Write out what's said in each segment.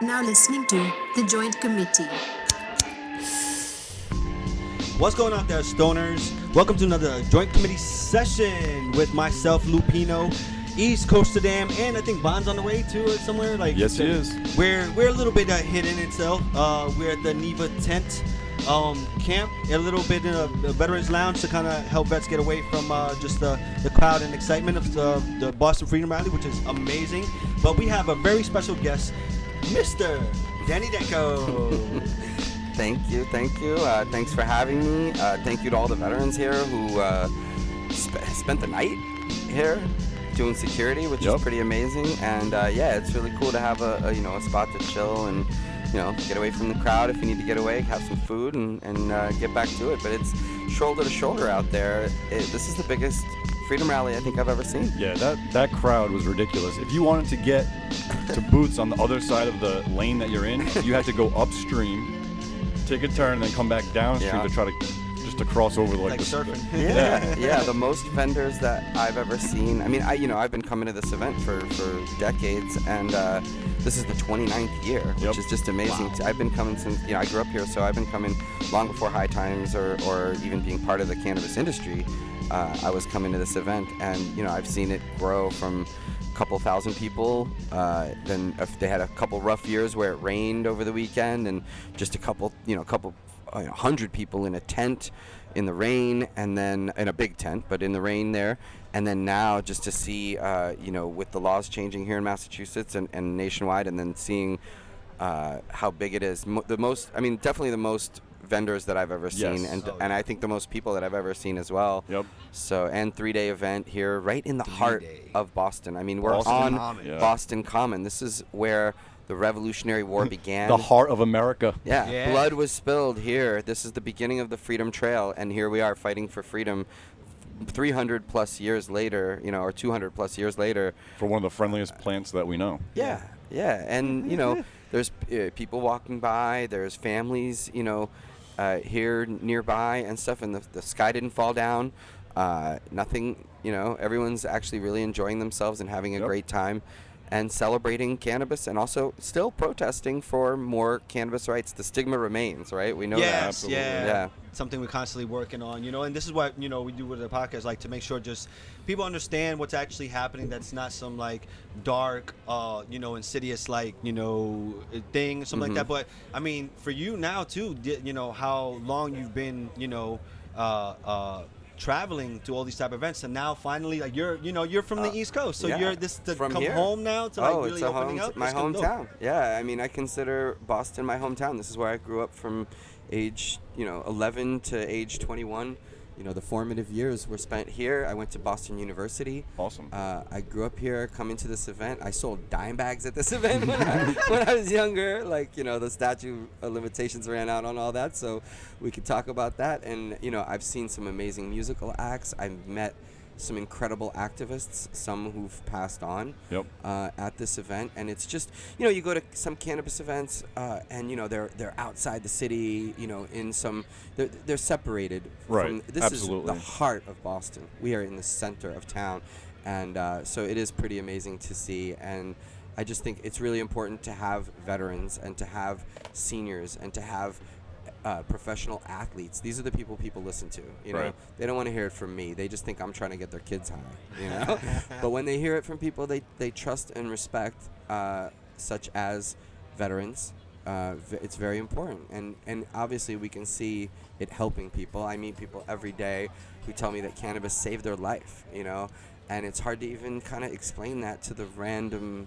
Now listening to The Joint Committee. What's going on there, stoners? Welcome to another Joint Committee session with myself, PINO, EASTCOASTERDAM, and I think Bond's on the way too, or somewhere. Like, yes, he is. We're a little bit hidden itself. We're at the NEVA tent camp, a little bit in a veterans lounge to kind of help vets get away from just the crowd and excitement of the Boston Freedom Rally, which is amazing. But we have a very special guest, Mr. Danko. Thank you. Thanks for having me. Thank you to all the veterans here who spent the night here doing security, which is pretty amazing. And yeah, it's really cool to have a spot to chill and get away from the crowd if you need to get away, have some food, and get back to it. But it's shoulder to shoulder out there. This is the biggest freedom rally I think I've ever seen. Yeah, that crowd was ridiculous. If you wanted to get to booths on the other side of the lane that you're in, you had to go upstream, take a turn, and then come back downstream to try to just to cross over like the surfing. Yeah. The most vendors that I've ever seen. I mean, I've been coming to this event for decades, and this is the 29th year, which is just amazing. Wow. I've been coming since I grew up here, so I've been coming long before High Times or even being part of the cannabis industry. I was coming to this event, and I've seen it grow from a couple thousand people. Then if they had a couple rough years where it rained over the weekend, and just a couple 100 people in a tent in the rain, and then in a big tent, but in the rain there. And then now just to see, with the laws changing here in Massachusetts and nationwide, and then seeing how big it is. Definitely the most vendors that I've ever seen, and I think the most people that I've ever seen as well. Yep. So, and 3-day event here right in the heart of Boston. I mean, we're Boston on Boston Common. This is where the Revolutionary War began. The heart of America. Yeah, blood was spilled here. This is the beginning of the Freedom Trail, and here we are fighting for freedom 300 plus years later, or 200 plus years later. For one of the friendliest plants that we know. Yeah. And, there's people walking by, there's families, here nearby and stuff, and the sky didn't fall down. Nothing, everyone's actually really enjoying themselves and having a great time and celebrating cannabis, and also still protesting for more cannabis rights. The stigma remains, right? We know that. Absolutely. Yeah. Something we're constantly working on, and this is what, we do with the podcast, like to make sure just people understand what's actually happening. That's not some like dark, insidious, like, thing, something like that. But I mean, for you now too, how long you've been, traveling to all these type of events, and now finally, like, you're from the East Coast, so you're this to from come here. home now to like really it's opening up. my hometown. Yeah, I mean, I consider Boston my hometown. This is where I grew up from age 11 to age 21. The formative years were spent here. I went to Boston University. Awesome. I grew up here, coming to this event. I sold dime bags at this event when I was younger. Like, the statute of limitations ran out on all that, so we could talk about that. And, I've seen some amazing musical acts. I've met some incredible activists, some who've passed on at this event. And it's just, you go to some cannabis events and, they're outside the city, in some, they're separated. Right, This absolutely. is the heart of Boston. We are in the center of town. And so it is pretty amazing to see. And I just think it's really important to have veterans and to have seniors and to have professional athletes. These are the people listen to, Right. They don't want to hear it from me. They just think I'm trying to get their kids high, But when they hear it from people they trust and respect, such as veterans, it's very important. And obviously we can see it helping people. I meet people every day who tell me that cannabis saved their life, and it's hard to even kind of explain that to the random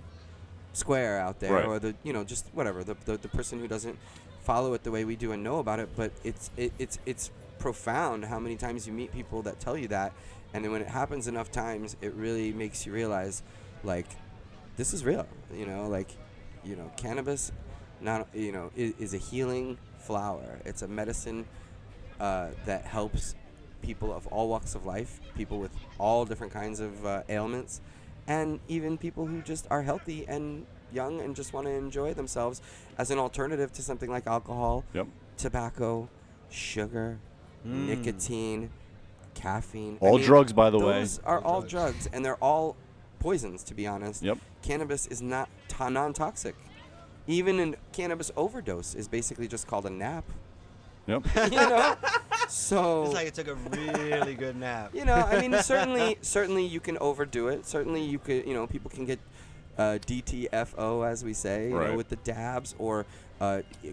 square out there, or the just whatever, the person who doesn't follow it the way we do and know about it. But it's profound how many times you meet people that tell you that, and then when it happens enough times, it really makes you realize, like, this is real. Cannabis is a healing flower. It's a medicine that helps people of all walks of life, people with all different kinds of ailments, and even people who just are healthy and young and just want to enjoy themselves, as an alternative to something like alcohol, tobacco, sugar, nicotine, caffeine. All drugs, by the way. Those are all drugs, and they're all poisons, to be honest. Yep. Cannabis is not non-toxic. Even a cannabis overdose is basically just called a nap. Yep. You know, so It's like it took a really good nap. you know, I mean, certainly you can overdo it. Certainly you could, you know, people can get DTFO, as we say, you know, Right. with the dabs, or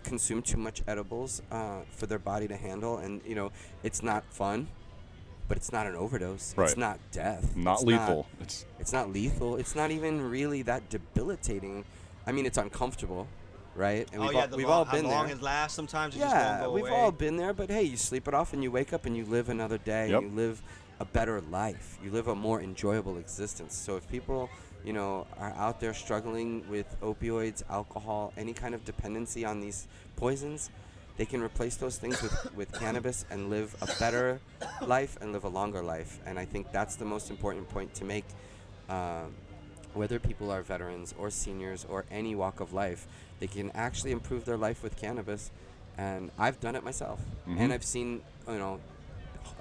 consume too much edibles for their body to handle, and you know, it's not fun, but it's not an overdose. Right. It's not death. Not It's lethal. It's not lethal. It's not even really that debilitating. I mean, it's uncomfortable, right? And we've all been how long there. it lasts sometimes. It just won't Yeah, go we've away. all been there, but hey, you sleep it off and you wake up and you live another day. Yep. You live a better life. You live a more enjoyable existence. So if people, you know, are out there struggling with opioids, alcohol, any kind of dependency on these poisons, they can replace those things with cannabis and live a better life and live a longer life. And I think that's the most important point to make. Whether people are veterans or seniors or any walk of life, they can actually improve their life with cannabis. And I've done it myself. Mhm. And I've seen, you know,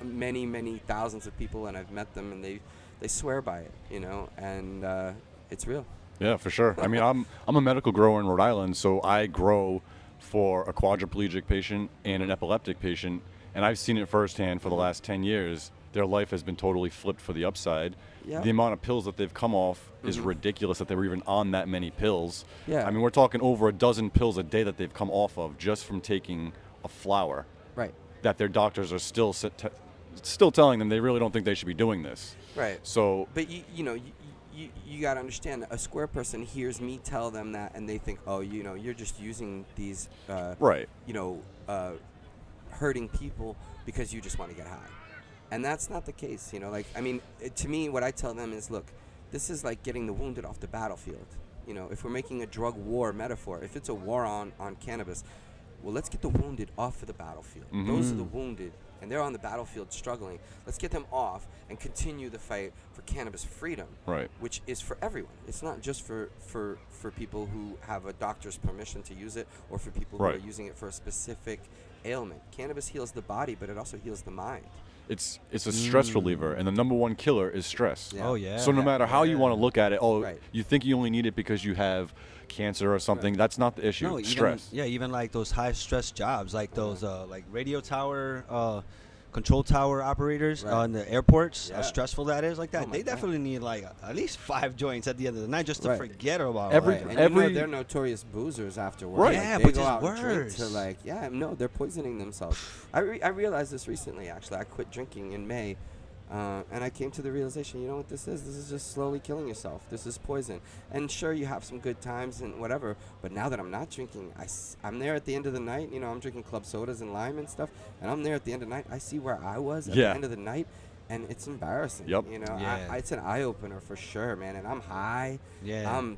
many thousands of people, and I've met them, and they swear by it, you know, and it's real. Yeah, for sure. I mean, I'm a medical grower in Rhode Island, so I grow for a quadriplegic patient and an epileptic patient, and I've seen it firsthand for the last 10 years. Their life has been totally flipped for the upside. Yeah. The amount of pills that they've come off is ridiculous that they were even on that many pills. Yeah. I mean, we're talking over a dozen pills a day that they've come off of just from taking a flower Right. that their doctors are still telling them they really don't think they should be doing this. Right. So, But you know, you got to understand, a square person hears me tell them that, and they think, oh, you know, you're just using these, right. you know, hurting people because you just want to get high. And that's not the case, you know. Like, I mean, to me, what I tell them is, look, this is like getting the wounded off the battlefield. You know, if we're making a drug war metaphor, if it's a war on cannabis, well, let's get the wounded off of the battlefield. Mhm. Those are the wounded, and they're on the battlefield struggling. Let's get them off and continue the fight for cannabis freedom, Right. which is for everyone. It's not just for people who have a doctor's permission to use it, or for people who Right. are using it for a specific ailment. Cannabis heals the body, but it also heals the mind. It's a stress reliever, and the number one killer is stress. Yeah. Oh yeah. So no matter how you want to look at it, Right. you think you only need it because you have cancer or something. That's not the issue. No, even, Stress. Yeah, even like those high stress jobs, like those like radio tower, control tower operators Right. in the airports. Yeah. How stressful that is, like that. Oh my They God. definitely need like at least 5 joints at the end of the night just to Right. forget about Every- it. And every- you know they're notorious boozers afterwards. Right. Yeah, Like, which they is go out and drink worse. to like, yeah, no, they're poisoning themselves. I realized this recently, actually. I quit drinking in May, and I came to the realization, you know what this is? This is just slowly killing yourself. This is poison. And sure, you have some good times and whatever, but now that I'm not drinking, I'm there at the end of the night. You know, I'm drinking club sodas and lime and stuff, and I'm there at the end of the night. I see where I was at Yeah. the end of the night, and it's embarrassing. Yep. You know, Yeah. it's an eye-opener for sure, man, and I'm high. Yeah. I'm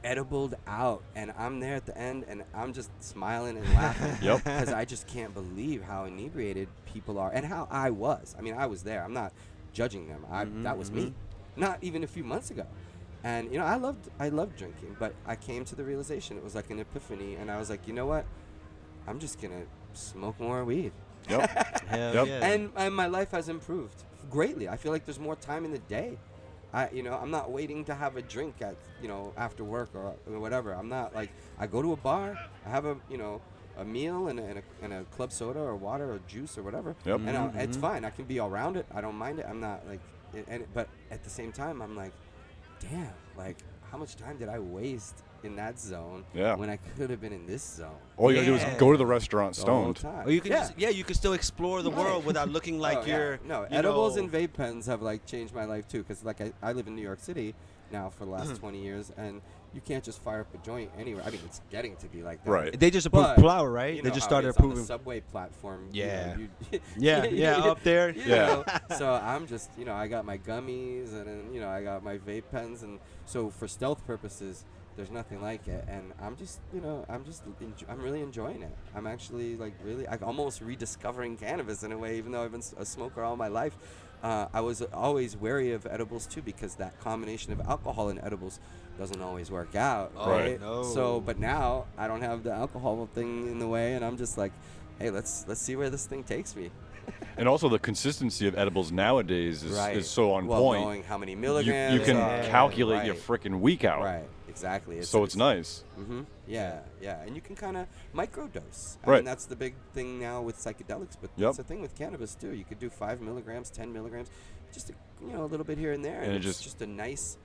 edibled out, and I'm there at the end, and I'm just smiling and laughing Yep. because I just can't believe how inebriated people are and how I was. I mean, I was there. I'm not judging them. That was me, not even a few months ago. And you know, I loved drinking, but I came to the realization, it was like an epiphany, and I was like, you know what? I'm just gonna smoke more weed. Yep. Hell Yep. yeah. And my life has improved greatly. I feel like there's more time in the day. I'm not waiting to have a drink at, after work or whatever. I'm not like, I go to a bar, I have a meal and a club soda or water or juice or whatever. Yep. And it's fine. I can be around it. I don't mind it. I'm not like, but at the same time, I'm like, damn, like how much time did I waste in that zone Yeah. when I could have been in this zone? All you gotta do is Yeah. go to the restaurant the whole stoned. time. Or you can yeah. you can still explore the Right. world without looking like Oh, yeah. you're No, you edibles know- and vape pens have like changed my life too, because like I live in New York City now for the last 20 years, and you can't just fire up a joint anywhere. I mean, it's getting to be like that. Right. They just approved But flower, right? you They know just how started it is on the approving. subway platform. Yeah. You Yeah, up there. you Yeah. know. So I'm just, I got my gummies, and then, I got my vape pens, and so for stealth purposes, there's nothing like it, and I'm just, I'm really enjoying it. I'm actually like I'm almost rediscovering cannabis in a way, even though I've been a smoker all my life. I was always wary of edibles too, because that combination of alcohol and edibles doesn't always work out, Oh, right? no. So, but now I don't have the alcohol thing in the way, and I'm just like, hey, let's see where this thing takes me. And also the consistency of edibles nowadays is so on well, point. knowing how many You, milligrams. you can are, calculate your right. freaking week out. Right. Exactly. So it's nice. Yeah, and you can kind of microdose. I Right. mean, that's the big thing now with psychedelics, but that's the thing with cannabis too. You could do 5 milligrams, 10 milligrams, just a little bit here and there, and it's just a nice,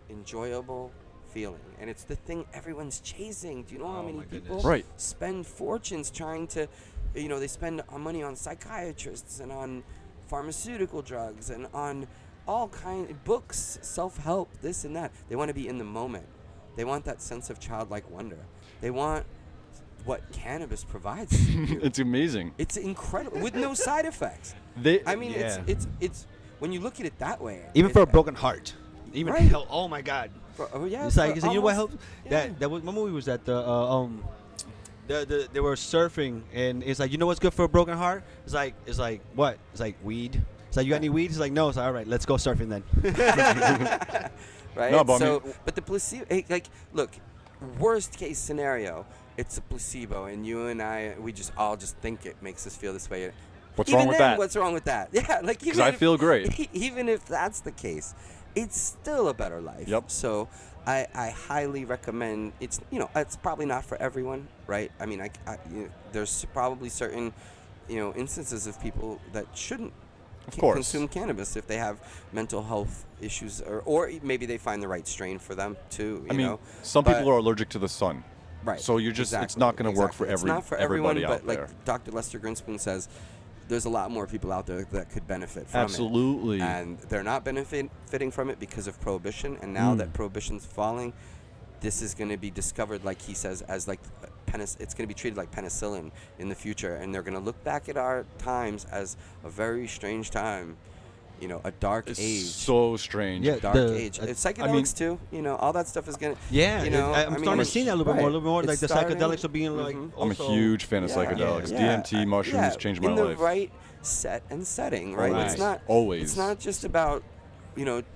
enjoyable feeling. And it's the thing everyone's chasing. Do you know how many people spend fortunes trying to, they spend money on psychiatrists and on pharmaceutical drugs and on all kind of books, self-help, this and that. They want to be in the moment. They want that sense of childlike wonder. They want what cannabis provides. It's amazing. It's incredible with no side effects. It's when you look at it that way. Even for a broken heart. Even hell, oh my God. It's like, you know what helps? That was, my movie was that they were surfing, and it's like, you know what's good for a broken heart? It's like what? It's like weed. It's like, you got any weed? It's like, no. It's like, all right, let's go surfing then. Right. No, but but the placebo, look, worst case scenario, it's a placebo, and you and I, we all just think it makes us feel this way. What's wrong with that? What's wrong with that? Yeah, like, because I feel great. Even if that's the case, it's still a better life. Yep. So I highly recommend. It's probably not for everyone, right? I mean, there's probably certain instances of people that shouldn't consume cannabis if they have mental health issues, or maybe they find the right strain for them too. I mean, some people are allergic to the sun. Right. So you're just it's not going to work for It's not for everyone, everybody out but there. like Dr. Lester Grinspoon says, there's a lot more people out there that could benefit from Absolutely. it. And they're not benefiting from it because of prohibition. And now that prohibition's falling, this is going to be discovered, like he says, as like it's going to be treated like penicillin in the future. And they're going to look back at our times as a very strange time. A dark age. So strange. Yeah, dark age. Psychedelics too. All that stuff is gonna. Yeah, I'm starting to see that a little bit more. Like the psychedelics are being like. I'm a huge fan of psychedelics. DMT, mushrooms changed my life. In the right set and setting, right? Always. It's not always. It's not just about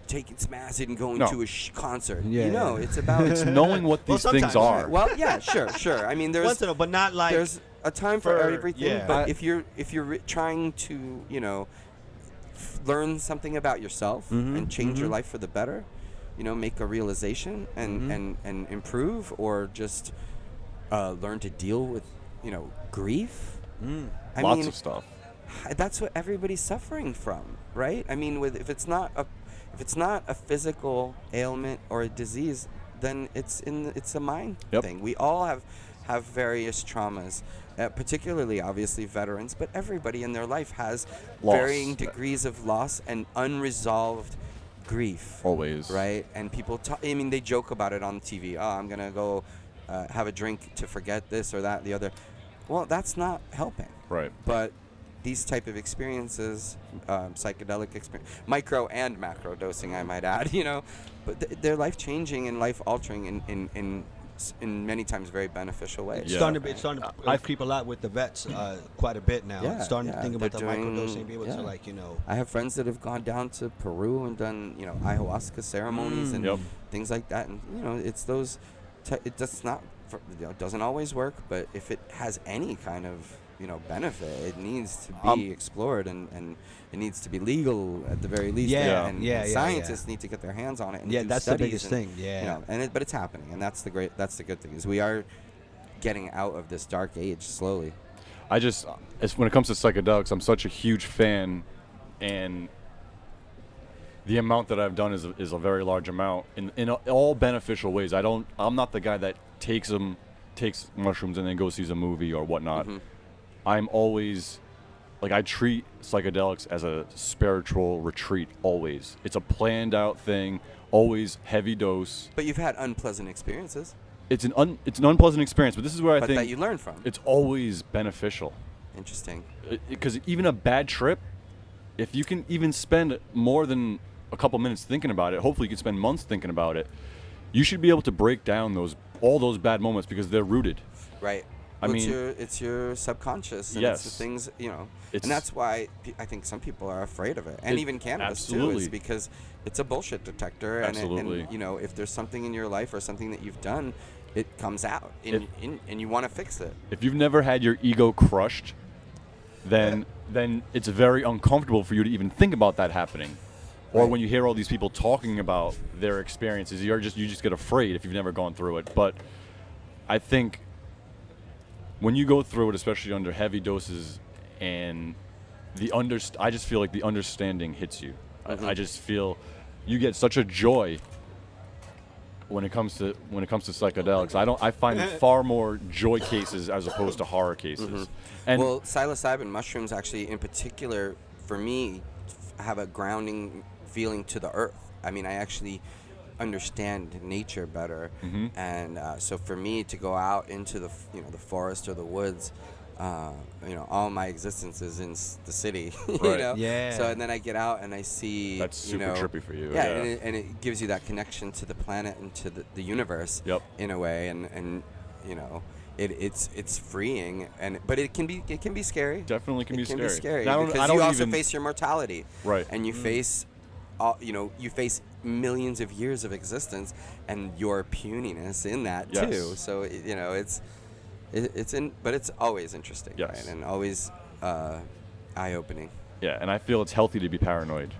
taking some acid and going to a concert. Yeah. It's about it's knowing what these things are. Well, yeah, sure. I mean, but not like there's a time for everything. Yeah. But if you're trying to learn something about yourself and change your life for the better, make a realization and improve, or just learn to deal with grief. Lots of stuff. That's what everybody's suffering from, right? I mean, if it's not a physical ailment or a disease, then it's a mind thing. We all have various traumas. Particularly, obviously, veterans, but everybody in their life has varying degrees of loss and unresolved grief. Always. Right? And people they joke about it on TV. Oh, I'm going to go have a drink to forget this or that, the other. Well, that's not helping. Right. But these type of experiences, psychedelic experience, micro and macro dosing, I might add, but they're life-changing and life-altering in many times very beneficial ways. It's starting to creep a lot with the vets quite a bit now. Yeah, starting to think about the microdosing, be able to I have friends that have gone down to Peru and done ayahuasca ceremonies and things like that, and it's those. It does not doesn't always work, but if it has any kind of benefit, it needs to be explored and it needs to be legal at the very least. And scientists need to get their hands on it. And do that's the biggest and, thing. But it's happening, and that's the good thing, is we are getting out of this dark age slowly. When it comes to psychedelics, I'm such a huge fan, and the amount that I've done is a very large amount in all beneficial ways. I'm not the guy that takes mushrooms and then goes sees a movie or whatnot. I'm always I treat psychedelics as a spiritual retreat. Always, it's a planned out thing. Always heavy dose. But you've had unpleasant experiences. It's an unpleasant experience, but this is where I think that you learn from. It's always beneficial. Interesting. Because even a bad trip, if you can even spend more than a couple minutes thinking about it, hopefully you can spend months thinking about it. You should be able to break down all those bad moments because they're rooted. Right. It's your subconscious, and it's the things, and that's why I think some people are afraid of it, and even cannabis too, is because it's a bullshit detector. Absolutely. And if there's something in your life or something that you've done, it comes out, and you want to fix it. If you've never had your ego crushed, then it's very uncomfortable for you to even think about that happening. Or Right. when you hear all these people talking about their experiences, you just get afraid if you've never gone through it. But I think when you go through it, especially under heavy doses, and I just feel like the understanding hits you. I just feel you get such a joy when it comes to psychedelics. I find far more joy cases as opposed to horror cases. And well, psilocybin mushrooms actually, in particular, for me, have a grounding feeling to the earth. I mean, I actually understand nature better, and so for me to go out into the the forest or the woods, all my existence is in the city. Right. Yeah. So and then I get out and I see. That's super trippy for you. Yeah, and it gives you that connection to the planet and to the universe. Yep. In a way, and it's freeing, but it can be scary. Definitely can be scary. It can be scary Now, because you also face your mortality. Right. And you face, you face millions of years of existence and your puniness in that Yes. too. So but it's always interesting, Yes. right? And always eye-opening. Yeah, and I feel it's healthy to be paranoid.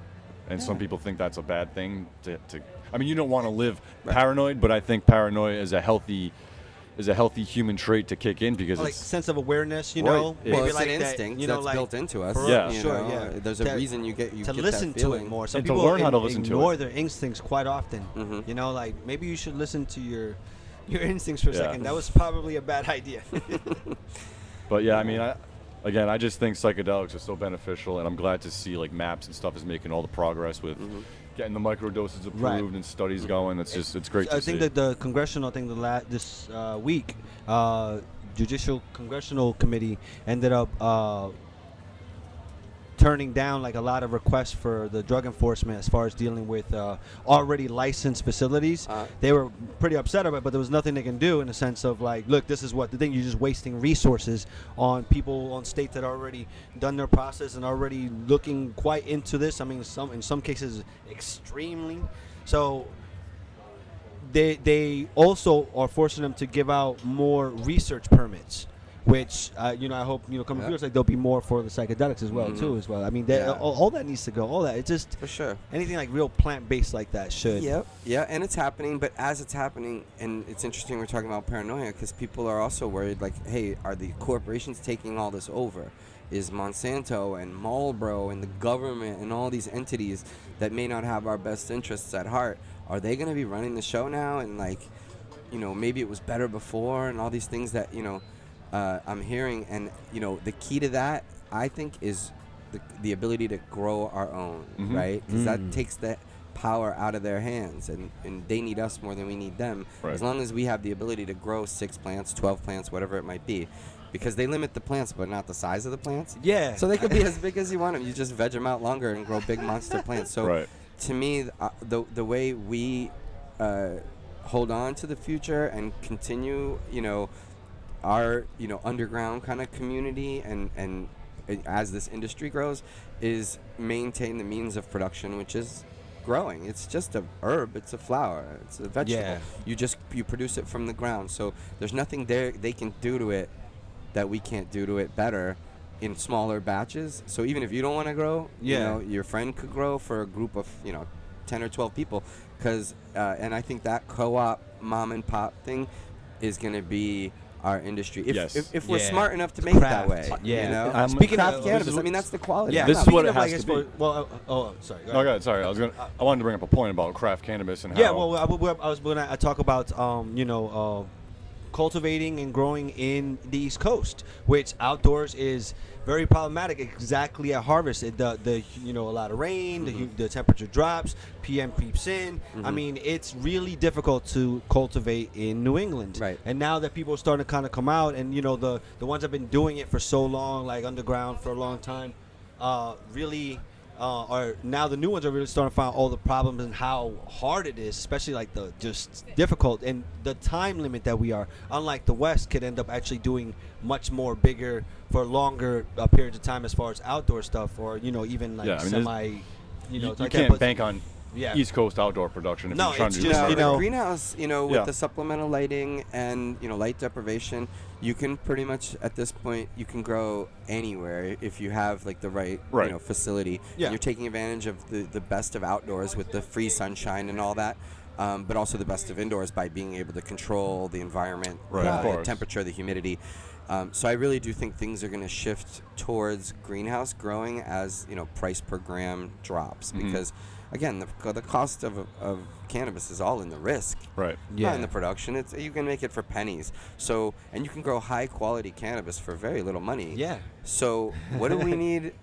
And some people think that's a bad thing to I mean, you don't want to live paranoid, but I think paranoia is a healthy human trait to kick in because Like it's sense of awareness, Right. know. Well, Maybe it's like an that, instinct you know, that's like built into us. Yeah. you Sure, know, yeah. There's a reason you get to get listen that to feeling. it more. Some And to people learn how to listen to ignore it. their instincts quite often. Mhm. You know, like maybe you should listen to your instincts for a Yeah. second. That was probably a bad idea. But yeah, I mean, I just think psychedelics are so beneficial, and I'm glad to see like MAPS and stuff is making all the progress with getting the microdoses approved Right. and studies going. It's great to I see. think that the congressional thing this week, Judicial Congressional Committee ended up turning down like a lot of requests for the drug enforcement as far as dealing with already licensed facilities. They were pretty upset about it, but there was nothing they can do in the sense of like, look, this is what the thing. You're just wasting resources on people on states that already done their process and already looking quite into this. I mean, in some cases, extremely. So they also are forcing them to give out more research permits, which I hope coming through, it's like there'll be more for the psychedelics as well too. I mean, all that needs to go. All that it's just For sure. anything like real plant based like that should. Yep. Yeah, and it's happening, but as it's happening, and it's interesting we're talking about paranoia because people are also worried, like, hey, are the corporations taking all this over? Is Monsanto and Marlboro and the government and all these entities that may not have our best interests at heart, are they going to be running the show now? And like, maybe it was better before and all these things that, I'm hearing. And, the key to that, I think, is the ability to grow our own, right? Because that takes that power out of their hands, and they need us more than we need them. Right. As long as we have the ability to grow 6 plants, 12 plants, whatever it might be. Because they limit the plants, but not the size of the plants. Yeah. So they could be as big as you want them. You just veg them out longer and grow big monster plants. So Right. to me, the way we hold on to the future and continue, our underground kind of community and as this industry grows, is maintain the means of production, which is growing. It's just a herb. It's a flower. It's a vegetable. Yeah. You produce it from the ground. So there's nothing there they can do to it that we can't do to it better in smaller batches. So even if you don't want to grow, your friend could grow for a group of 10 or 12 people, because and I think that co-op mom and pop thing is going to be our industry if we're smart enough to make it that way. Speaking craft of cannabis, I mean, that's the quality. Yeah, This is what it has like to be. Sorry. Go Oh, ahead. God, sorry. I wanted to bring up a point about craft cannabis and how. Yeah, well, I was going to talk about cultivating and growing in the East Coast, which outdoors is very problematic. Exactly at harvest, a lot of rain, the temperature drops, PM creeps in. I mean, it's really difficult to cultivate in New England. Right. And now that people are starting to kind of come out, and the ones that have been doing it for so long, like underground for a long time, really. Are now the new ones are really starting to find all the problems and how hard it is, especially like the just difficult and the time limit that we are. Unlike the West, could end up actually doing much more bigger for longer periods of time as far as outdoor stuff, or even like semi. you like can't that, bank on East Coast outdoor production. If No, you're trying it's to do just, smart. you know, the greenhouse, with Yeah. the supplemental lighting and light deprivation, you can pretty much at this point you can grow anywhere if you have like the right, Right. facility. Yeah. And you're taking advantage of the best of outdoors with the free sunshine and all that. But also the best of indoors by being able to control the environment, Right, of the course. temperature, the humidity. So I really do think things are going to shift towards greenhouse growing as price per gram drops, because again the cost of cannabis is all in the risk, Right. not in the production. You can make it for pennies. So, and you can grow high quality cannabis for very little money. Yeah. So what do we need?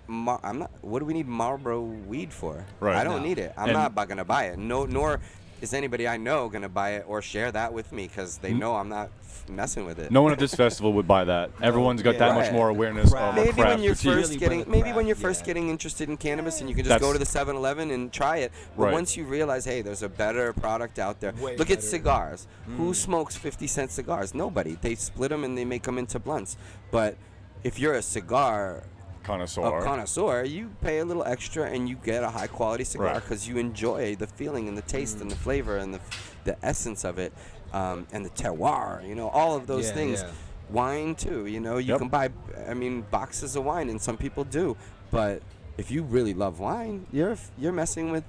What do we need Marlboro weed for? Right. I don't No. need it. I'm And- not going to buy it. No, nor is anybody I know going to buy it or share that with me, because they know I'm not messing with it. No one at this festival would buy that. Everyone's got yeah. that much Right. more awareness Craft. of a Maybe craft when you're boutique. first Really getting, by the maybe when craft, you're first yeah. getting interested in cannabis, and you can just go to the 7-Eleven and try it. But Right. once you realize, hey, there's a better product out there. Way Look at better. cigars. Who smokes 50-cent cigars? Nobody. They split them and they make them into blunts. But if you're a cigar connoisseur, you pay a little extra and you get a high quality cigar Right. because you enjoy the feeling and the taste and the flavor and the essence of it, and the terroir. All of those Yeah, things. yeah. Wine too, you Yep. can buy, boxes of wine, and some people do. But if you really love wine, you're messing with,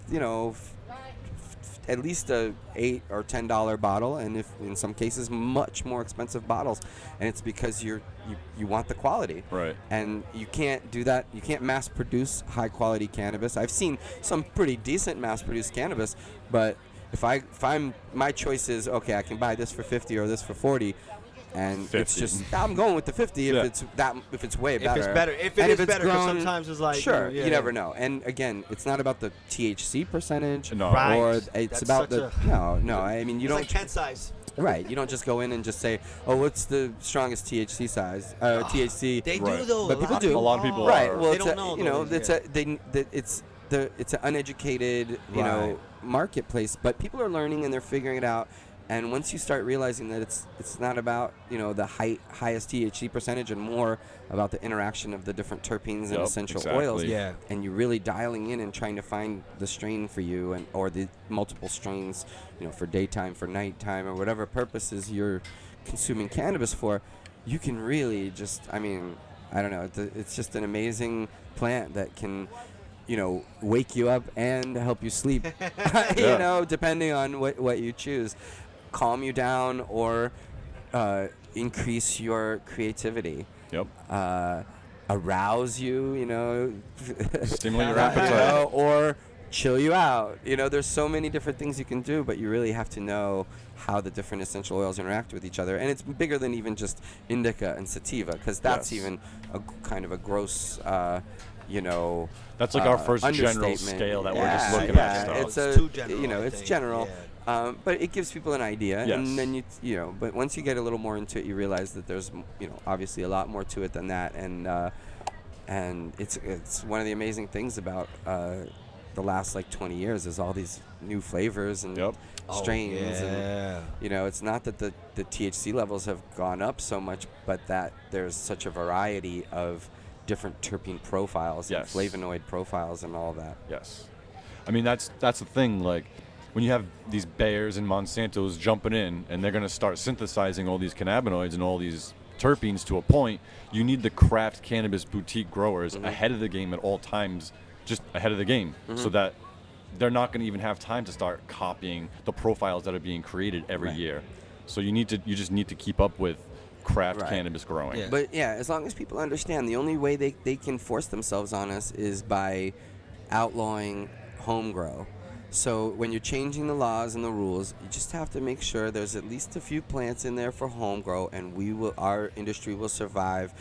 at least a $8 or $10 bottle, and if in some cases much more expensive bottles, and it's because you want the quality. Right. And you can't do that. You can't mass produce high quality cannabis. I've seen some pretty decent mass produced cannabis, but if I'm my choice is, okay, I can buy this for 50 or this for 40, and 50. it's just, I'm going with the 50 if Yeah. it's way If better. it's better, if And it is it's better, 'cause grown- sometimes it's like, sure, yeah, you never know. And again, it's not about the THC percentage, No. Right. or it's That's about such no. I mean, you It's don't like tent size. right. You don't just go in and just say, oh, what's the strongest THC size? THC. They Right. do though. But people do. A lot of people Right. are. Well, They it's don't a, know you know, those, it's yeah. it's an uneducated, Right. marketplace. But people are learning and they're figuring it out. And once you start realizing that it's not about the highest THC percentage and more about the interaction of the different terpenes and Yep, essential exactly. oils, Yeah. and you're really dialing in and trying to find the strain for you, or the multiple strains, for daytime, for nighttime, or whatever purposes you're consuming cannabis for, you can really just, I don't know, it's just an amazing plant that can wake you up and help you sleep, Yeah. depending on what you choose, calm you down, or increase your creativity, Yep. arouse you, Stimulate your appetite. or chill you out. There's so many different things you can do, but you really have to know how the different essential oils interact with each other. And it's bigger than even just indica and sativa, because that's Yes. even a kind of a gross, That's like our first general understatement. scale that we're Yeah, just looking yeah, at stuff. It's It's too general, I it's think. general. Yeah. But it gives people an idea, Yes. and then but once you get a little more into it, you realize that there's obviously a lot more to it than that, and it's one of the amazing things about the last 20 years is all these new flavors and Yep. strains, yeah. and it's not that the THC levels have gone up so much, but that there's such a variety of different terpene profiles and Yes. flavonoid profiles and all that. Yes. I mean, that's the thing. Like, when you have these Bayers and Monsantos jumping in, and they're going to start synthesizing all these cannabinoids and all these terpenes to a point, you need the craft cannabis boutique growers ahead of the game at all times, just ahead of the game, so that they're not going to even have time to start copying the profiles that are being created every Right. year. So you just need to keep up with craft Right. cannabis growing. Yeah. But yeah, as long as people understand, the only way they can force themselves on us is by outlawing home grow. So when you're changing the laws and the rules, you just have to make sure there's at least a few plants in there for home grow, and our industry will survive.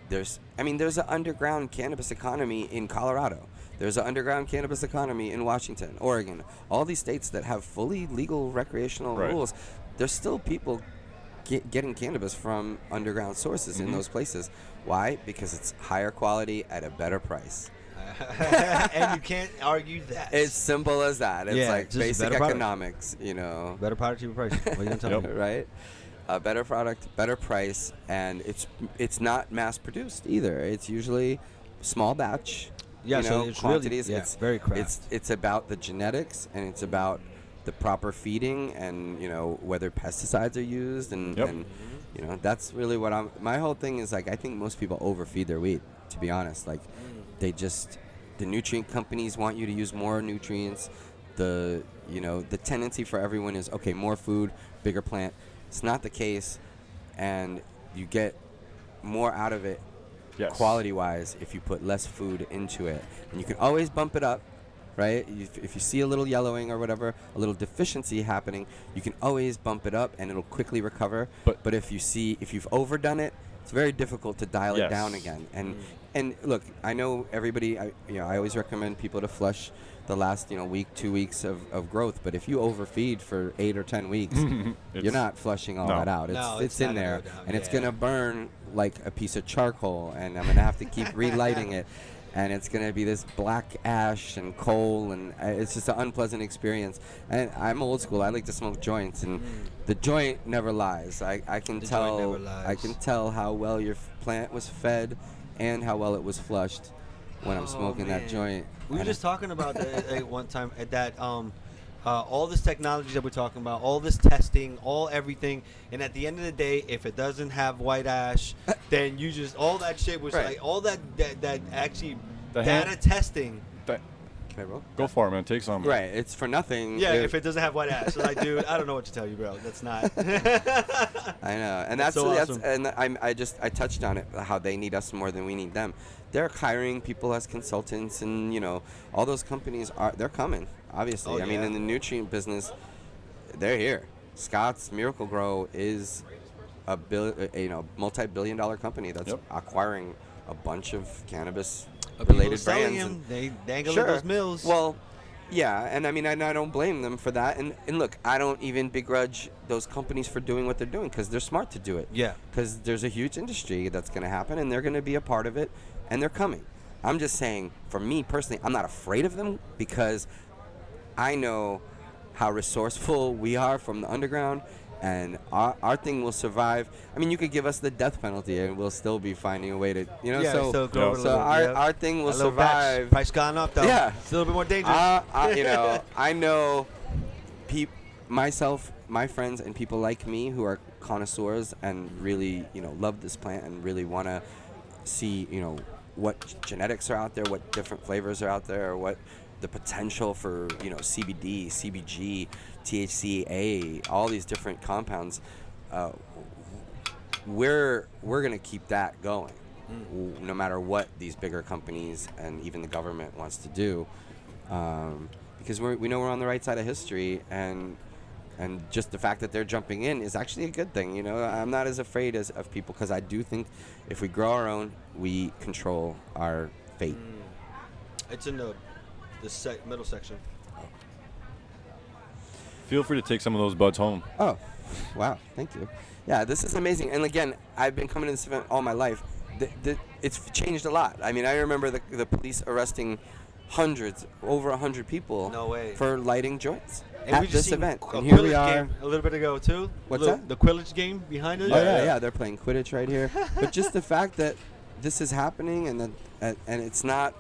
There's an underground cannabis economy in Colorado. There's an underground cannabis economy in Washington, Oregon. All these states that have fully legal recreational Right. rules, there's still people getting cannabis from underground sources in those places. Why? Because it's higher quality at a better price. And you can't argue that. It's simple as that. It's Yeah, like just basic better product. economics, better product, cheaper price. What are you gonna tell Yep. me? right? A better product, better price, and it's not mass produced either. It's usually small batch. Yeah, you so know, it's quantities. really very craft. It's about the genetics, and it's about the proper feeding, and you know whether pesticides are used, and, Yep. and you know that's really what my whole thing is like. I think most people overfeed their wheat, to be honest. Like they just, the nutrient companies want you to use more nutrients. The tendency for everyone is, okay, more food, bigger plant. It's not the case, and you get more out of it quality wise if you put less food into it, and you can always bump it up, right? If you see a little yellowing or whatever, a little deficiency happening, you can always bump it up and it'll quickly recover. But if you've overdone it, it's very difficult to dial it down again. And look, I know everybody, I always recommend people to flush the last week, 2 weeks of growth. But if you overfeed for 8 or 10 weeks, you're not flushing all that out. It's in there, and it's gonna burn like a piece of charcoal, and I'm gonna have to keep relighting it. And it's going to be this black ash and coal, and it's just an unpleasant experience. And I'm old school. I like to smoke joints, and the joint never lies. I can tell how well your plant was fed and how well it was flushed when I'm smoking that joint. We were just talking about that one time that all this technology that we're talking about, all this testing, everything, and at the end of the day, if it doesn't have white ash, then you just, all that shit was like, all that actually data testing. Can I roll? Go for it, man. Take some. Right, it's for nothing. Yeah, if it doesn't have white ash, so like, dude, I don't know what to tell you, bro. That's not. I know, and that's so awesome. And I touched on it, how they need us more than we need them. They're hiring people as consultants, and all those companies they're coming. Obviously, I mean, in the nutrient business, they're here. Scott's Miracle Grow is a multi-billion-dollar company that's acquiring a bunch of cannabis-related brands. And they dangle those mills. Well, yeah, and I mean, I don't blame them for that. And look, I don't even begrudge those companies for doing what they're doing, because they're smart to do it. Yeah. Because there's a huge industry that's going to happen, and they're going to be a part of it, and they're coming. I'm just saying, for me personally, I'm not afraid of them, because I know how resourceful we are from the underground, and our thing will survive. I mean, you could give us the death penalty, and we'll still be finding a way to, our thing will survive. Price gone up, though. Yeah. It's a little bit more dangerous. I know myself, my friends, and people like me who are connoisseurs and really, love this plant and really want to see, what genetics are out there, what different flavors are out there, what the potential for CBD, CBG, THC, all these different compounds. We're gonna keep that going, no matter what these bigger companies and even the government wants to do, because we know we're on the right side of history, and just the fact that they're jumping in is actually a good thing. I'm not as afraid of people, because I do think if we grow our own, we control our fate. It's in the middle section. Feel free to take some of those buds home. Oh, wow. Thank you. Yeah, this is amazing. And again, I've been coming to this event all my life. It's changed a lot. I mean, I remember the police arresting over 100 people for lighting joints at this event. And here we are. A little bit ago, too. What's that? The Quidditch game behind it? Oh, yeah. They're playing Quidditch right here. But just the fact that this is happening, and it's not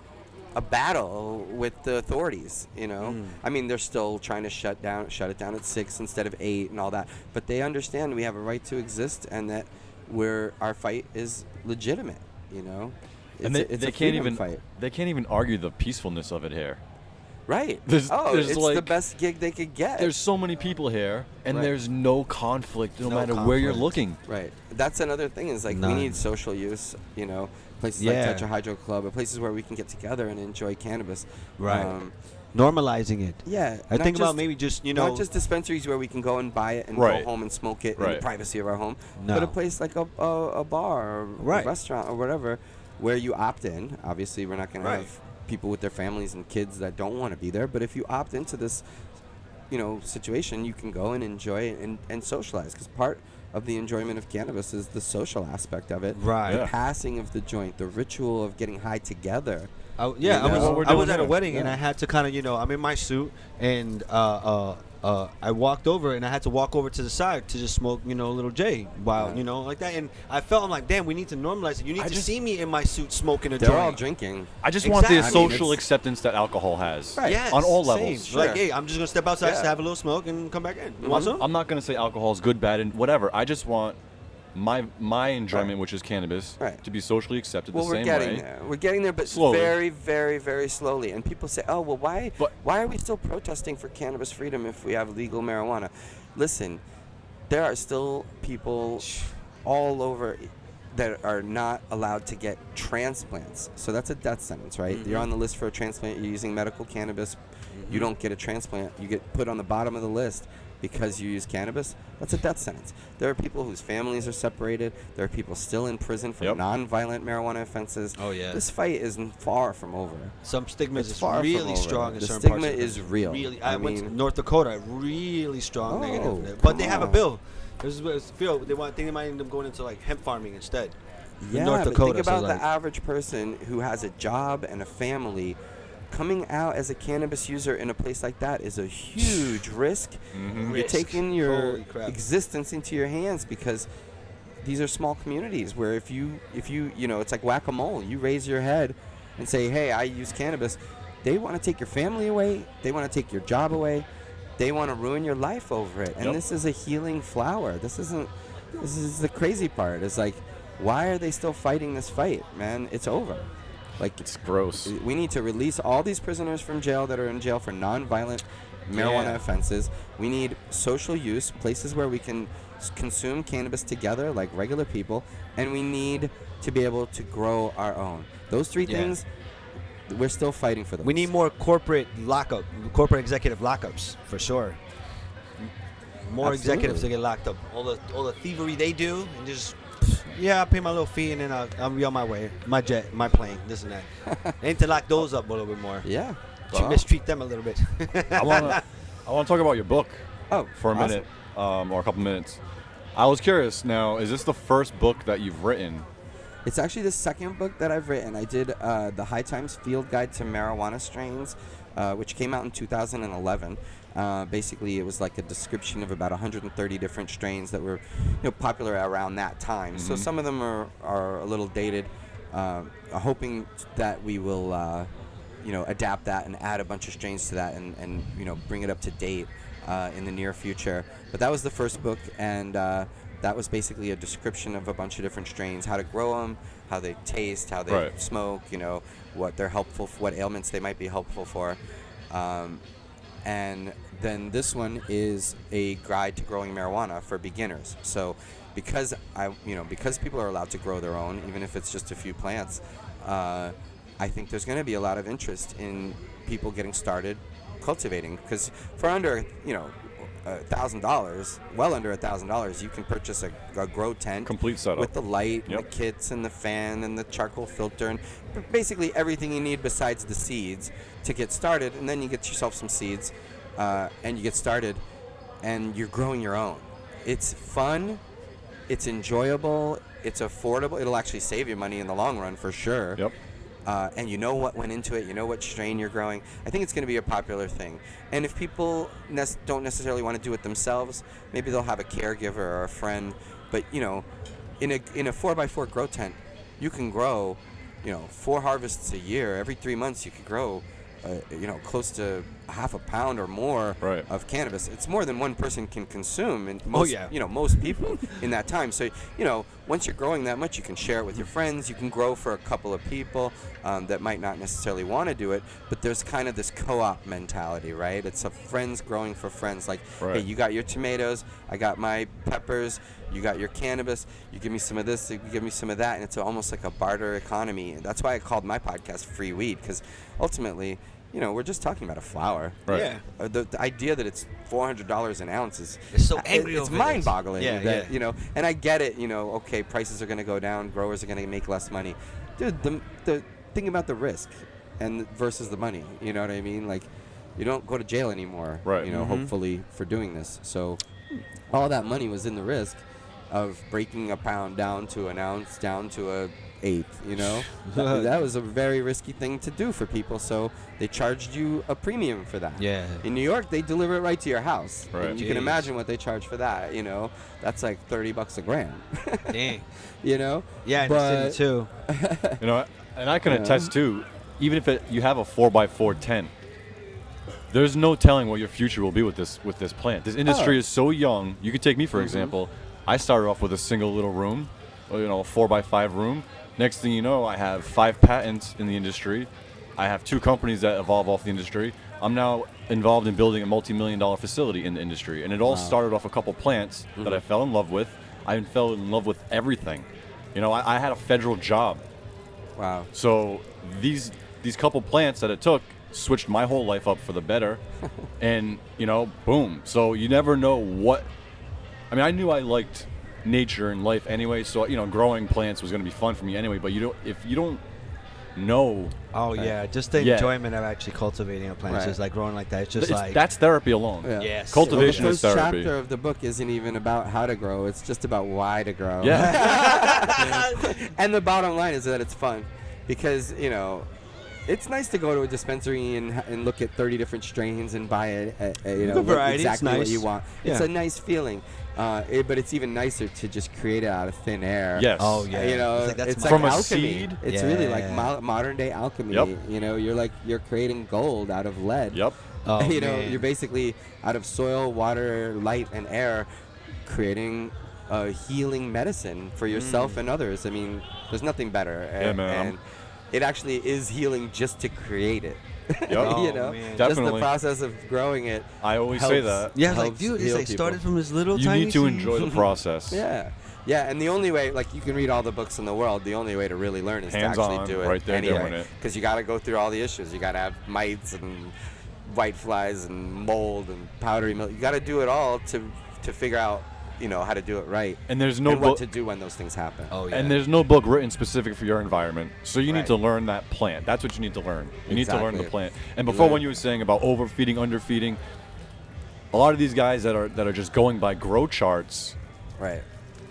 a battle with the authorities, I mean, they're still trying to shut it down at 6 instead of 8 and all that, but they understand we have a right to exist, and that our fight is legitimate. And they can't even fight. They can't even argue the peacefulness of it here. Right. There's it's like the best gig they could get. There's so many people here, and there's no conflict, no matter where you're looking. Right. That's another thing, is like we need social use, places like Tetra Hydro Club, or places where we can get together and enjoy cannabis. Right. Normalizing it. Yeah. I think about maybe just, not just dispensaries where we can go and buy it and go home and smoke it in the privacy of our home, but a place like a bar or a restaurant or whatever, where you opt in. Obviously, we're not going to have people with their families and kids that don't want to be there, but if you opt into this situation, you can go and enjoy it and socialize, because part of the enjoyment of cannabis is the social aspect of it, the passing of the joint, the ritual of getting high together. I was at a wedding, and I had to kind of, I'm in my suit, and I walked over and I had to walk over to the side to just smoke, a little J while, like that. And I felt, I'm like, damn, we need to normalize it. You need to see me in my suit smoking a joint. They're all drinking. I just want the Exactly. social acceptance that alcohol has. Right. Yes, on all same. levels. Like, hey, I'm just going to step outside, Yeah. have a little smoke, and come back in. You want some? I'm not going to say alcohol is good, bad, and whatever. I just want my enjoyment, which is cannabis, to be socially accepted the same way. We're getting there. We're getting there, but Slowly. very, very, very slowly. And people say, oh, well, why are we still protesting for cannabis freedom if we have legal marijuana? Listen, there are still people all over that are not allowed to get transplants. So that's a death sentence, right? You're on the list for a transplant. You're using medical cannabis. You don't get a transplant. You get put on the bottom of the list because you use cannabis. That's a death sentence. There are people whose families are separated. There are people still in prison for non-violent marijuana offenses. Oh, yeah. This fight isn't far from over. Some stigma is far from really over. strong in The certain stigma parts of the is country. real. Really, I I went to mean- North Dakota, really strong Oh, negative. But they come have a on. bill. This is feel they think they might end up going into like hemp farming instead. Yeah, North but Dakota, think so, about like- the average person who has a job and a family. Coming out as a cannabis user in a place like that is a huge risk. You're Risk. taking your Holy crap. existence into your hands because these are small communities where if you it's like whack-a-mole. You raise your head and say, hey, I use cannabis. They want to take your family away. They want to take your job away. They want to ruin your life over it. And this is a healing flower. This is the crazy part. It's like, why are they still fighting this fight, man? It's over. Like, It's gross. we need to release all these prisoners from jail that are in jail for non-violent marijuana offenses. We need social use, places where we can consume cannabis together like regular people, and we need to be able to grow our own. Those three things, we're still fighting for them. We need more corporate executive lockups for sure. More executives to get locked up. All the thievery they do, and just I pay my little fee and then I'll be on my way. My jet, my plane, this and that. They need to lock those up a little bit more. Yeah. Mistreat them a little bit. I want to talk about your book for a awesome. minute or a couple minutes. I was curious. Now, is this the first book that you've written? It's actually the second book that I've written. I did the High Times Field Guide to Marijuana Strains, which came out in 2011. Basically, it was like a description of about 130 different strains that were popular around that time. So some of them are a little dated. Hoping that we will adapt that and add a bunch of strains to that and bring it up to date in the near future. But that was the first book, and that was basically a description of a bunch of different strains, how to grow them, how they taste, how they smoke, what they're helpful for, what ailments they might be helpful for. And then this one is a guide to growing marijuana for beginners. So because people are allowed to grow their own, even if it's just a few plants, I think there's going to be a lot of interest in people getting started cultivating. Because for under, $1,000, well under $1,000, you can purchase a grow tent, Complete setup. with the light, and the kits, and the fan, and the charcoal filter, and basically everything you need besides the seeds to get started. And then you get yourself some seeds, and you get started, and you're growing your own. It's fun, it's enjoyable, it's affordable. It'll actually save you money in the long run for sure. Yep. And you know what went into it, you know what strain you're growing. I think it's going to be a popular thing. And if people don't necessarily want to do it themselves, maybe they'll have a caregiver or a friend. But, in a 4x4 grow tent, you can grow, 4 harvests a year. Every 3 months you could grow, close to half a pound or more of cannabis. It's more than one person can consume, and most people in that time. So once you're growing that much, you can share it with your friends. You can grow for a couple of people that might not necessarily want to do it, but there's kind of this co-op mentality, right? It's a friends growing for friends. Like, hey, you got your tomatoes, I got my peppers, you got your cannabis, you give me some of this, you give me some of that, and it's almost like a barter economy. And that's why I called my podcast Free Weed, because ultimately, we're just talking about a flower. Right. Yeah. The idea that it's $400 an ounce is so angry it's over mind-boggling. this. That, and I get it. Okay, prices are going to go down, growers are going to make less money. Dude, the thing about the risk and versus the money. You know what I mean? Like, you don't go to jail anymore. Right. Hopefully for doing this. So all that money was in the risk, of breaking a pound down to an ounce, down to a eighth, you know. That was a very risky thing to do for people, so they charged you a premium for that. Yeah. In New York, they deliver it right to your house. Right. And you can imagine what they charge for that, you know. That's like $30 a gram. Dang. You know? Yeah, in the city too. You know, and I can attest too, even if you have a 4x4 tent, there's no telling what your future will be with this plant. This industry is so young. You could take me for example. I started off with a single little room, you know, a 4x5 room. Next thing you know, I have 5 patents in the industry. I have 2 companies that evolve off the industry. I'm now involved in building a multi-million-dollar facility in the industry, and it all started off a couple plants that I fell in love with. I fell in love with everything. You know, I had a federal job. Wow. So these couple plants that it took switched my whole life up for the better, and you know, boom. So you never know what. I mean, I knew I liked nature and life anyway, so you know, growing plants was going to be fun for me anyway. But if you don't know. Oh yeah, just the enjoyment of actually cultivating a plant, just like growing like that. It's just that's therapy alone. Yeah. Yes. Cultivation the is first therapy. chapter of the book isn't even about how to grow; it's just about why to grow. Yeah. And the bottom line is that it's fun, because you know, it's nice to go to a dispensary and look at 30 different strains and buy it. You know, variety, exactly it's what nice. you want. It's a nice feeling. But it's even nicer to just create it out of thin air. Yes. Oh yeah. You know, It's like, that's it's my From like a alchemy. seed? It's really like Yeah. modern day alchemy. Yep. You know, you're creating gold out of lead. Yep. Oh, You know, man. you're basically out of soil, water, light, and air, creating a healing medicine for yourself and others. I mean, there's nothing better. Yeah, man. And it actually is healing just to create it. Yep. You Oh, know, man. just the Definitely. process of growing it. I always say helps. that. Yeah, I was like, helps dude, it's heal like people. started from this little You tiny need to seed. enjoy the process. Yeah. Yeah, and the only way, like, you can read all the books in the world, the only way to really learn is to Hands-on, actually do it right there anyway. doing it. Because you got to go through all the issues. You got to have mites and whiteflies and mold and powdery milk. You got to do it all to figure out, you know, how to do it right. And there's no and what book. to do when those things happen. Oh yeah. And there's no book written specific for your environment. So you need Right. to learn that plant. That's what you need to learn. You need to learn the Exactly. plant. And You before learn- when you were saying about overfeeding, underfeeding, a lot of these guys that are just going by grow charts, Right.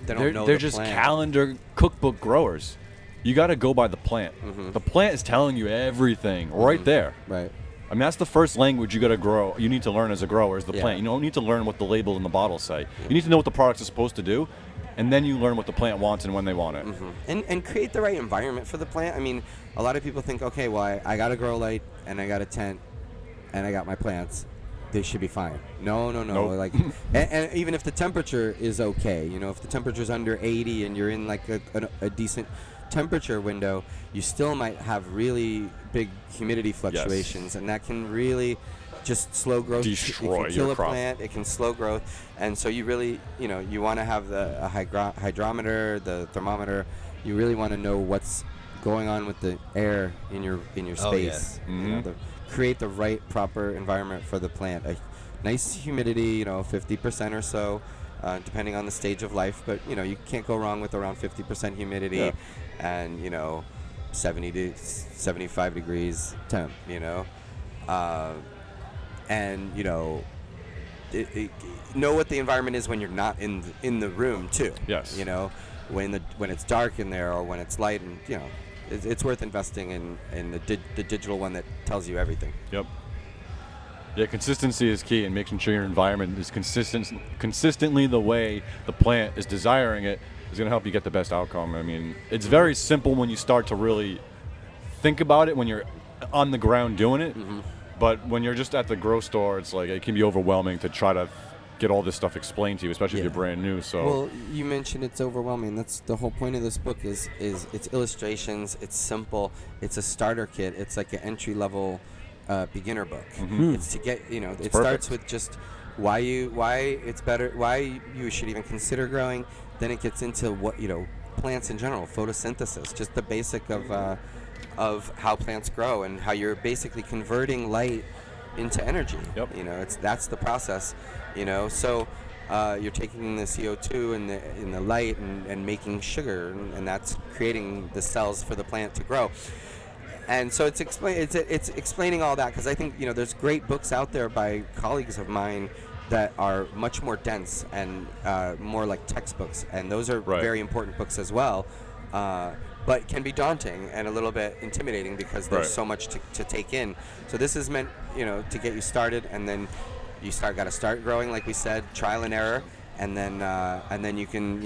They don't know they're the just plant. calendar cookbook growers. You got to go by the plant. Mm-hmm. The plant is telling you everything right there. Right. I mean, that's the first language you got to grow. You need to learn as a grower is the Yeah. plant. You don't need to learn what the label and the bottle say. You need to know what the products are supposed to do, and then you learn what the plant wants and when they want it. And create the right environment for the plant. I mean, a lot of people think, okay, well, I got a grow light and I got a tent and I got my plants. They should be fine. No. Nope. Like, and even if the temperature is okay, you know, if the temperature's under 80 and you're in like a decent temperature window, you still might have really big humidity fluctuations, and that can really just slow growth. Destroy it can kill your a crop. plant. It can slow growth, and so you really, you know, you want to have a hydrometer, the thermometer. You really want to know what's going on with the air in your Oh, yeah. space. You know, create the right proper environment for the plant. A nice humidity, you know, 50% or so, depending on the stage of life. But you know, you can't go wrong with around 50% humidity, Yeah. and you know, 70 to 75 degrees temp. You know, and you know, know what the environment is when you're not in the room too. Yes. You know, when it's dark in there or when it's light, and you know, it's worth investing in the digital one that tells you everything. Yep. Yeah, consistency is key, and making sure your environment is consistently the way the plant is desiring it is going to help you get the best outcome. I mean, it's very simple when you start to really think about it when you're on the ground doing it, but when you're just at the grow store, it's like it can be overwhelming to try to get all this stuff explained to you, especially if you're brand new. So Well, you mentioned it's overwhelming. That's the whole point of this book is it's illustrations, it's simple, it's a starter kit, it's like an entry-level beginner book. It's to get, you know, it starts with just why it's better, why you should even consider growing. Then it gets into what, you know, plants in general, photosynthesis, just the basic of how plants grow and how you're basically converting light into energy. Yep. You know, that's the process. You know, so you're taking the CO2 and the light and making sugar, and that's creating the cells for the plant to grow. And so it's explaining all that, because I think, you know, there's great books out there by colleagues of mine that are much more dense and more like textbooks, and those are very important books as well, but can be daunting and a little bit intimidating because there's so much to take in. So this is meant, to get you started, and then you got to start growing, like we said, trial and error, and then you can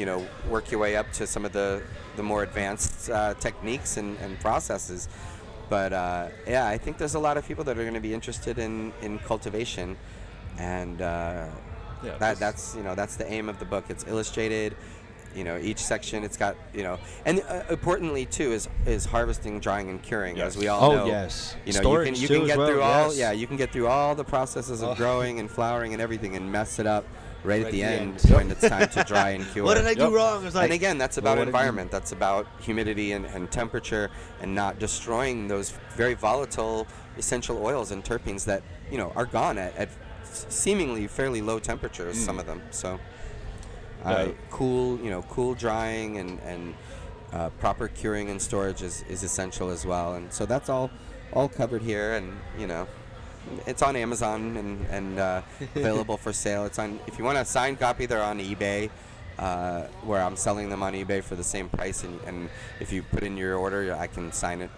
work your way up to some of the more advanced techniques and processes. But I think there's a lot of people that are going to be interested in cultivation, and that's the aim of the book. It's illustrated. Each section, it's got, and importantly too is harvesting, drying, and curing, as we all know. Oh yes. You can get through you can get through all the processes of growing and flowering and everything, and mess it up right at the end when it's time to dry and cure. What did I do wrong? It's like, and again, that's about environment. That's about humidity and temperature, and not destroying those very volatile essential oils and terpenes that are gone at seemingly fairly low temperatures. Some of them. So. Cool drying and proper curing and storage is essential as well, and so that's all covered here, and it's on Amazon and available for sale. It's on, if you want a signed copy, they're on eBay, where I'm selling them on eBay for the same price, and if you put in your order, I can sign it,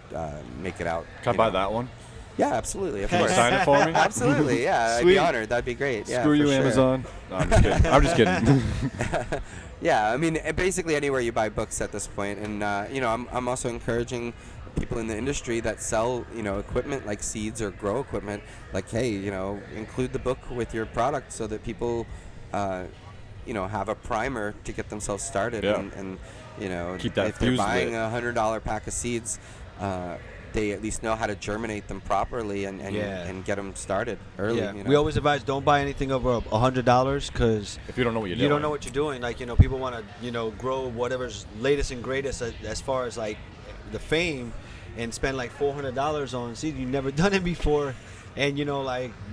make it out. Can I buy that one? Yeah, absolutely. Of Can you course. sign it for me? Absolutely, yeah. I'd be honored. That'd be great. Yeah, Screw you, for sure. Amazon. No, I'm just kidding. I'm just kidding. Yeah, I mean, basically anywhere you buy books at this point, and I'm also encouraging people in the industry that sell equipment like seeds or grow equipment, like, hey, include the book with your product so that people have a primer to get themselves started, and keep that if they're fuse buying lit. $100 pack of seeds, they at least know how to germinate them properly and get them started early. Yeah. We always advise, don't buy anything over $100, because if you don't know what you're doing, you don't know what you're doing. Like, people want to grow whatever's latest and greatest as far as like the fame, and spend like $400 on seeds. You've never done it before, and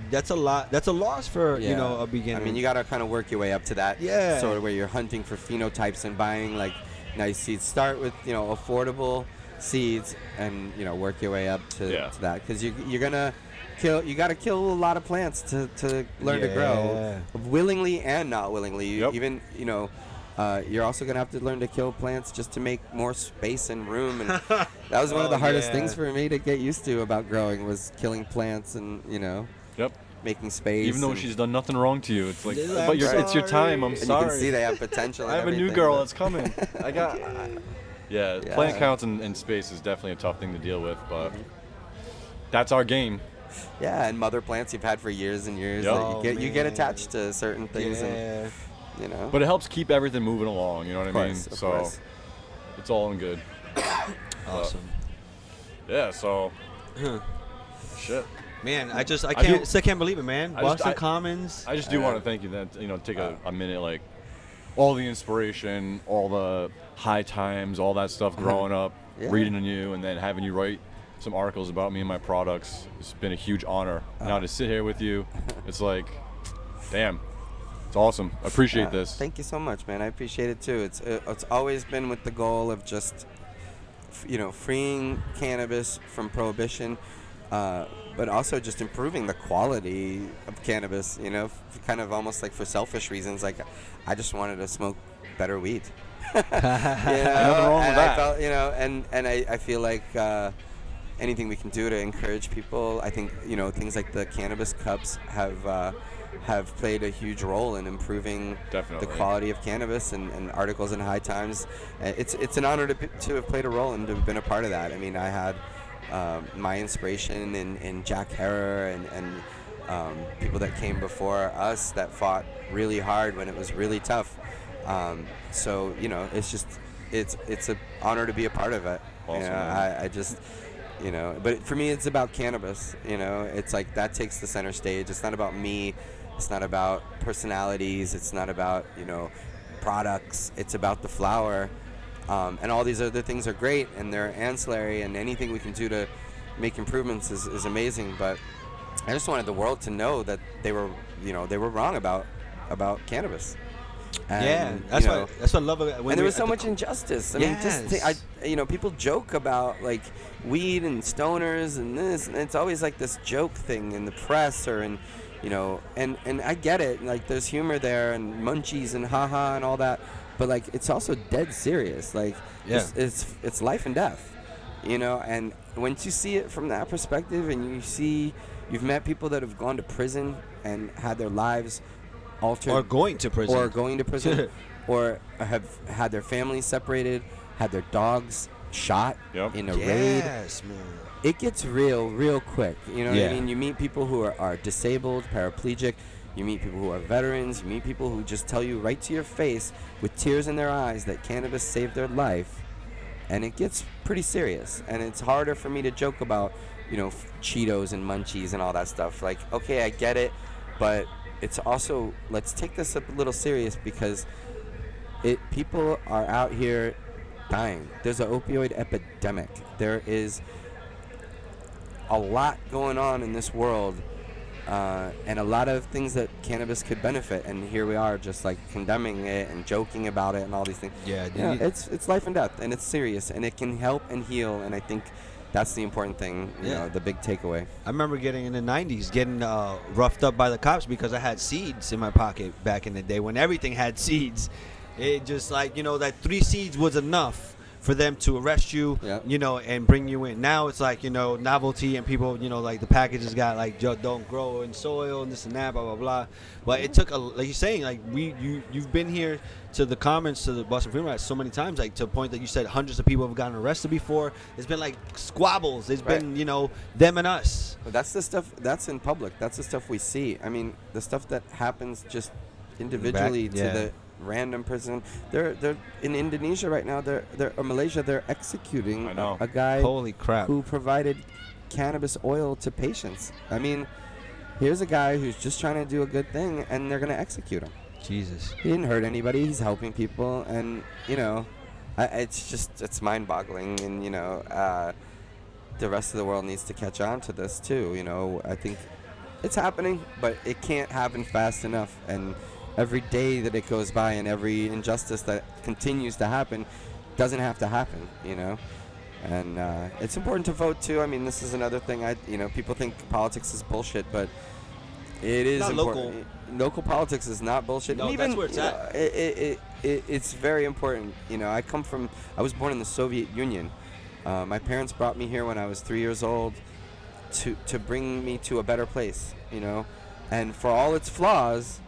that's a lot. That's a loss for a beginner. I mean, you got to kind of work your way up to that. Yeah. Sort of where you're hunting for phenotypes and buying like nice seeds. Start with affordable seeds, and work your way up to that, because you're gonna you got to kill a lot of plants to learn to grow, willingly and not willingly. Even you're also gonna have to learn to kill plants just to make more space and room, and that was one of the hardest things for me to get used to about growing, was killing plants and making space. Even though she's done nothing wrong to you, it's like, but it's your time. I'm sorry. You can see they have potential. I have a new girl that's coming. Plant counts and space is definitely a tough thing to deal with, but that's our game. Yeah, and mother plants you've had for years and years. You get attached to certain things, and But it helps keep everything moving along. You know what I mean? So it's all in good. Awesome. So shit. Man, I can't believe it, man. Boston Commons. I just do want to thank you. That take a minute, like all the inspiration, all the high times, all that stuff growing up, reading on you, and then having you write some articles about me and my products. It's been a huge honor. Now to sit here with you, it's like, damn, it's awesome. I appreciate this. Thank you so much, man. I appreciate it too. It's always been with the goal of just freeing cannabis from prohibition, but also just improving the quality of cannabis, kind of almost like for selfish reasons. Like, I just wanted to smoke better weed. Nothing wrong with that. I felt, and I feel like anything we can do to encourage people. I think, things like the cannabis cups have played a huge role in improving the quality of cannabis, and articles in High Times. It's an honor to have played a role and to have been a part of that. I mean, I had my inspiration in Jack Herer and people that came before us that fought really hard when it was really tough. So it's an honor to be a part of it. Awesome, I just but for me it's about cannabis. It's like that takes the center stage. It's not about me. It's not about personalities. It's not about products. It's about the flower. And all these other things are great, and they're ancillary, and anything we can do to make improvements is amazing. But I just wanted the world to know that they were wrong about cannabis. And, that's what I love about it. And there was so much injustice. I mean, people joke about like weed and stoners and this, and it's always like this joke thing in the press or in you know, and I get it. Like, there's humor there and munchies and haha and all that, but like, it's also dead serious. Like, Yeah. it's life and death, you know. And once you see it from that perspective, and you've met people that have gone to prison and had their lives altered, Or going to prison. or have had their families separated, had their dogs shot in a raid. Yes, man. It gets real quick. You know what Yeah. I mean? You meet people who are disabled, paraplegic. You meet people who are veterans. You meet people who just tell you right to your face with tears in their eyes that cannabis saved their life. And it gets pretty serious. And it's harder for me to joke about, you know, Cheetos and munchies and all that stuff. Like, okay, I get it. But it's also, let's take this up a little serious, because people are out here dying. There's an opioid epidemic. There is a lot going on in this world, and a lot of things that cannabis could benefit, and here we are just like condemning it and joking about it and all these things. Yeah, you know, it's life and death, and it's serious, and it can help and heal, and I think that's the important thing, you know, the big takeaway. I remember getting in the 90s, getting roughed up by the cops because I had seeds in my pocket back in the day when everything had seeds. It just like, you know, that 3 seeds was enough for them to arrest you, you know, and bring you in. Now it's like, you know, novelty, and people, you know, like the packages got like, don't grow in soil and this and that, blah, blah, blah. But it took, like you're saying, like you've been here to the comments to the Boston Freedom Rides so many times, like to the point that you said hundreds of people have gotten arrested before. There's been like squabbles. There's been, you know, them and us. But that's the stuff that's in public. That's the stuff we see. I mean, the stuff that happens just individually to the random person. They're in Indonesia right now. They're or Malaysia. They're executing a guy Holy crap. who provided cannabis oil to patients. I mean, here's a guy who's just trying to do a good thing, and they're gonna execute him. Jesus. He didn't hurt anybody. He's helping people, and you know, it's mind-boggling, and you know, the rest of the world needs to catch on to this too. You know, I think it's happening, but it can't happen fast enough, and every day that it goes by and every injustice that continues to happen doesn't have to happen, you know. And it's important to vote too. I mean, this is another thing. You know, people think politics is bullshit, but it is not important. Local politics is not bullshit. No, and even, that's where it's at. It's very important. You know, I was born in the Soviet Union. My parents brought me here when I was 3 years old to bring me to a better place, you know. And for all its flaws,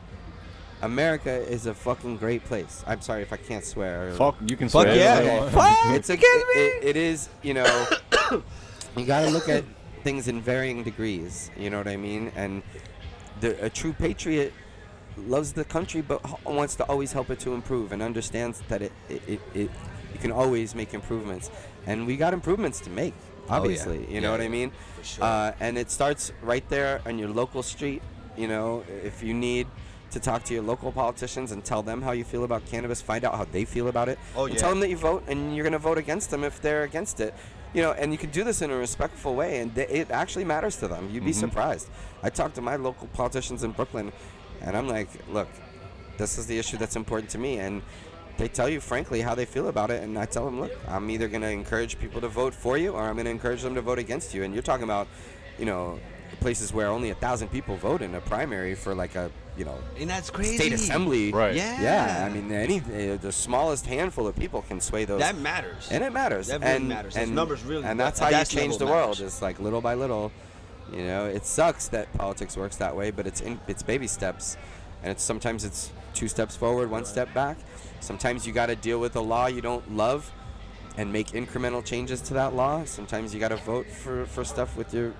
America is a fucking great place. I'm sorry if I can't swear. Fuck, you can Fuck swear. yeah. Fuck. It is, you know, you got to look at things in varying degrees, you know what I mean? And a true patriot loves the country but wants to always help it to improve and understands that you can always make improvements. And we got improvements to make, obviously, you know what I mean? For sure. And it starts right there on your local street, you know. If you need to talk to your local politicians and tell them how you feel about cannabis, find out how they feel about it, and tell them that you vote and you're going to vote against them if they're against it, you know. And you can do this in a respectful way, and it actually matters to them. You'd be surprised. I talked to my local politicians in Brooklyn, and I'm like, look, this is the issue that's important to me, and they tell you frankly how they feel about it. And I tell them, look, I'm either going to encourage people to vote for you or I'm going to encourage them to vote against you. And you're talking about, you know, places where only 1,000 people vote in a primary for like a, you know, And that's crazy. state assembly. Right. Yeah. I mean, the smallest handful of people can sway those. That matters. And it matters. That really matters. Those numbers really. And that's how you change the world. Is like little by little. You know, it sucks that politics works that way, but it's baby steps, and sometimes it's 2 steps forward, 1 step back. Sometimes you got to deal with a law you don't love, and make incremental changes to that law. Sometimes you got to vote for stuff with your,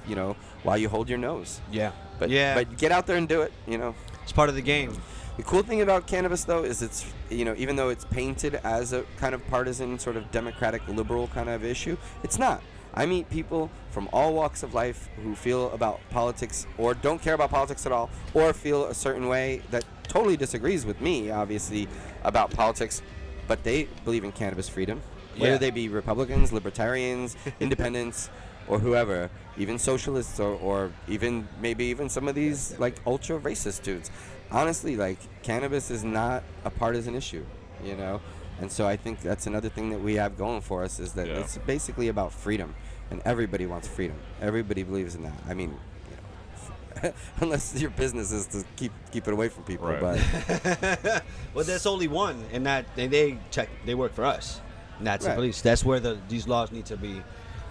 you know, while you hold your nose. Yeah. But get out there and do it. You know, It's part of the game. the cool thing about cannabis, though, is it's, you know, even though it's painted as a kind of partisan, sort of democratic, liberal kind of issue, it's not. I meet people from all walks of life who feel about politics or don't care about politics at all, or feel a certain way that totally disagrees with me, obviously, about politics, but they believe in cannabis freedom, whether they be Republicans, Libertarians, Independents, or whoever, even socialists, or even maybe even some of these like ultra racist dudes. Honestly, like, cannabis is not a partisan issue, you know. And so I think that's another thing that we have going for us, is that it's basically about freedom, and everybody wants freedom. Everybody believes in that. I mean, you know, unless your business is to keep it away from people. Right. But Well, there's only one, and they work for us. And that's the Right. police. That's where these laws need to be,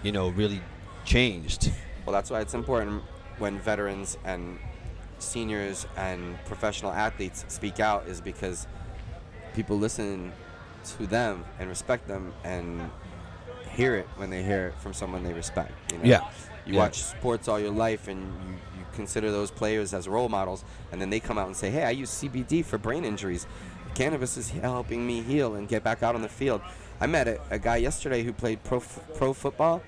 really changed. well, that's why it's important when veterans and seniors and professional athletes speak out, is because people listen to them and respect them and hear it when they hear it from someone they respect. Yeah. You watch sports all your life, and you consider those players as role models, and then they come out and say, hey, I use CBD for brain injuries. Cannabis is helping me heal and get back out on the field. I met a guy yesterday who played pro football,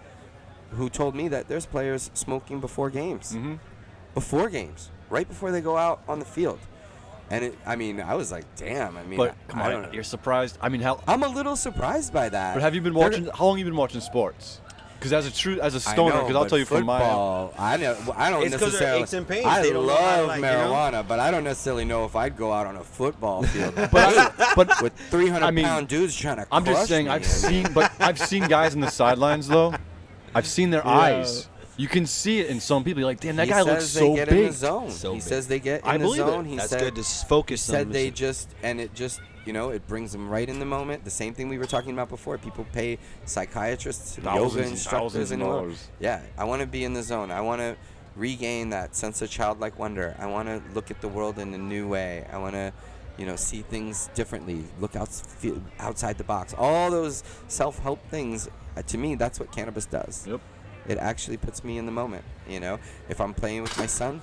who told me that there's players smoking before games. Mm-hmm. Before games, right before they go out on the field. And I was like, damn. But come I on, don't know. you're surprised. I mean, how? I'm a little surprised by that. But have you been watching? How long have you been watching sports? Because as a stoner, because I'll tell you from my. I don't It's 'cause they're necessarily. aches and pains. I They don't know how to, love like, marijuana, but I don't necessarily know if I'd go out on a football field. but with 300 I pound dudes trying to. I'm just crush saying, me, I've seen guys in the sidelines though. I've seen their eyes. You can see it in some people. You're like, damn, that guy looks so they get big. in the zone. He says they get in the zone. He That's said, good to focus. He said they just, and it just, it brings them right in the moment. The same thing we were talking about before. People pay psychiatrists, yoga instructors, and all. Yeah, I want to be in the zone. I want to regain that sense of childlike wonder. I want to look at the world in a new way. I want to, see things differently. Look outside the box. All those self-help things. To me, that's what cannabis does. Yep. It actually puts me in the moment. If I'm playing with my son,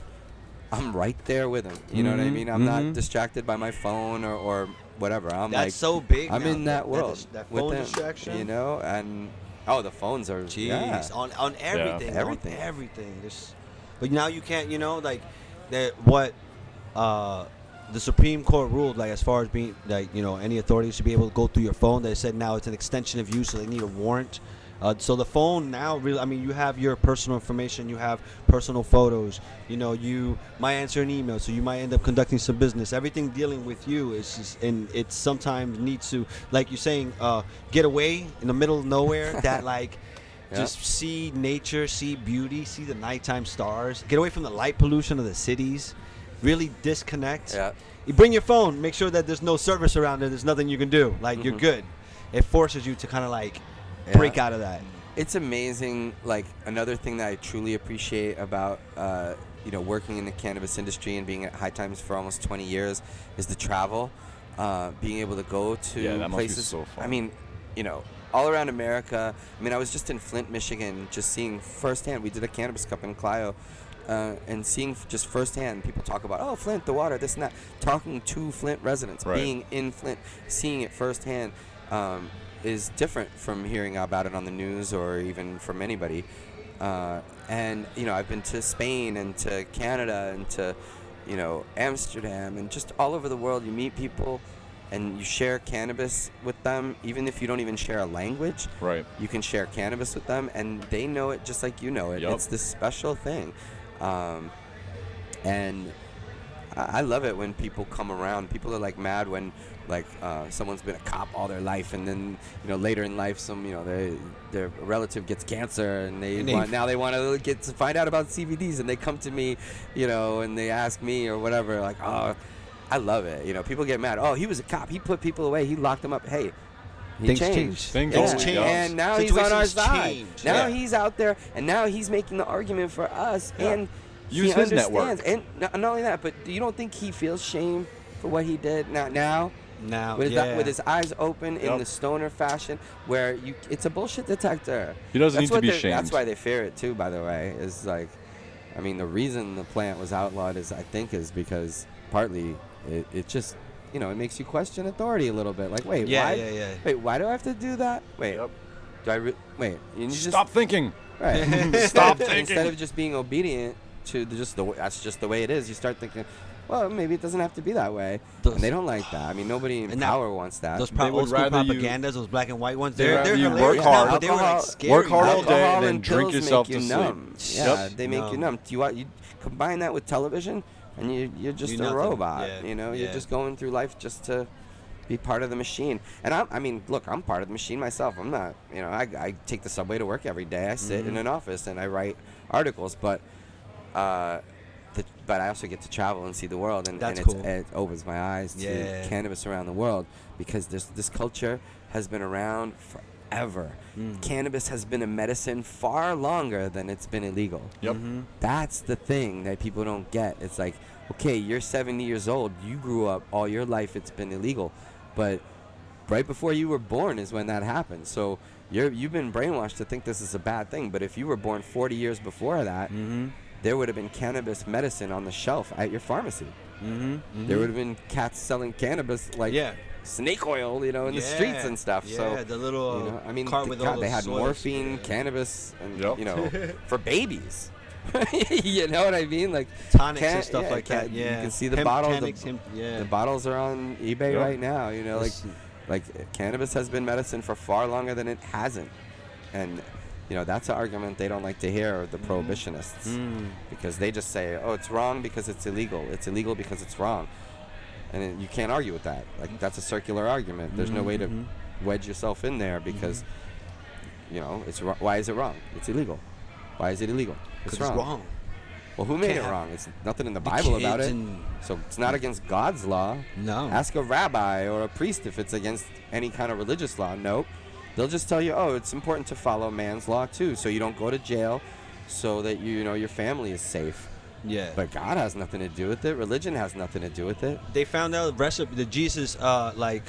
I'm right there with him. You know what I mean? I'm not distracted by my phone or whatever. That's so big. I'm now, in that world. That with phone them, distraction. and the phones are. Jeez, Yeah. on everything, Yeah. Everything. on everything. But now you can't, what the Supreme Court ruled, like as far as being, any authorities should be able to go through your phone. They said now it's an extension of use, so they need a warrant. So the phone now, really, you have your personal information, you have personal photos, you might answer an email, so you might end up conducting some business. Everything dealing with you is just, and it sometimes needs to, like you're saying, get away in the middle of nowhere, that just see nature, see beauty, see the nighttime stars, get away from the light pollution of the cities, really disconnect. Yeah. You bring your phone, make sure that there's no service around there, there's nothing you can do. You're good. It forces you to kind of break out of that. It's amazing. Another thing that I truly appreciate about working in the cannabis industry and being at High Times for almost 20 years is the travel, being able to go to that must places. be so fun. All around America. I was just in Flint, Michigan, just seeing firsthand. We did a cannabis cup in Clio. And seeing just firsthand people talk about, Flint, the water, this and that. Talking to Flint residents, being in Flint, seeing it firsthand, is different from hearing about it on the news or even from anybody. And I've been to Spain and to Canada and to Amsterdam and just all over the world. You meet people and you share cannabis with them, even if you don't even share a language. Right. You can share cannabis with them, and they know it just like you know it. Yep. It's this special thing. And I love it when people come around. People are mad when someone's been a cop all their life, and then later in life their relative gets cancer, and they want to find out about CBDs, and they come to me, and they ask me or whatever, I love it. People get mad. Oh, he was a cop. He put people away. He locked them up. Hey. Things change. Things change. And now he's on our side. Change. Now he's out there, and now he's making the argument for us, and use he his understands. network. And not only that, but you don't think he feels shame for what he did now? With his eyes open in the stoner fashion, where it's a bullshit detector. He doesn't need to be ashamed. That's why they fear it too. By the way, is the reason the plant was outlawed is because partly it just it makes you question authority a little bit. Wait, why? Wait, why do I have to do that? Wait, do I? Wait, you stop thinking. Right. Stop thinking. Instead of just being obedient to that's just the way it is. You start thinking, well, maybe it doesn't have to be that way. And they don't like that. Nobody in power wants that. Those They would old school rather propagandas, those black and white ones, they're they're work hilarious hard. now, but they were scary. Work hard all day Alcohol and then and drink pills yourself make to you sleep. numb. Yeah, Yep. they make you numb. You combine that with television, and you're just You're a nothing. robot. Yeah. You're just going through life just to be part of the machine. And look, I'm part of the machine myself. I'm not, I take the subway to work every day. I sit in an office and I write articles, but the but I also get to travel and see the world, and That's it's, cool. it opens my eyes to cannabis around the world, because this culture has been around forever. Cannabis has been a medicine far longer than it's been illegal. Yep. That's the thing that people don't get. It's like, okay, you're 70 years old. You grew up all your life. It's been illegal. But right before you were born is when that happened. So you've been brainwashed to think this is a bad thing. But if you were born 40 years before that, there would have been cannabis medicine on the shelf at your pharmacy. There would have been cats selling cannabis like snake oil, in the streets and stuff. So the little I mean, cart with all they those had soils. morphine, cannabis, and Yep. for babies. You know what I mean? Like Tonics and stuff like that. You Yeah, can see the Hemp bottles. tonics, The bottles are on eBay right now. Like cannabis has been medicine for far longer than it hasn't, and that's an argument they don't like to hear, the prohibitionists, because they just say, oh, it's wrong because it's illegal. It's illegal because it's wrong, and you can't argue with that. Like that's a circular argument. There's no way to wedge yourself in there because why is it wrong? It's illegal. Why is it illegal? It's wrong. Well, who made it wrong? It's nothing in the Bible about it. So it's not against God's law. No. Ask a rabbi or a priest if it's against any kind of religious law. Nope. They'll just tell you, oh, it's important to follow man's law too, so you don't go to jail, so that your family is safe. Yeah. But God has nothing to do with it. Religion has nothing to do with it. They found out the Jesus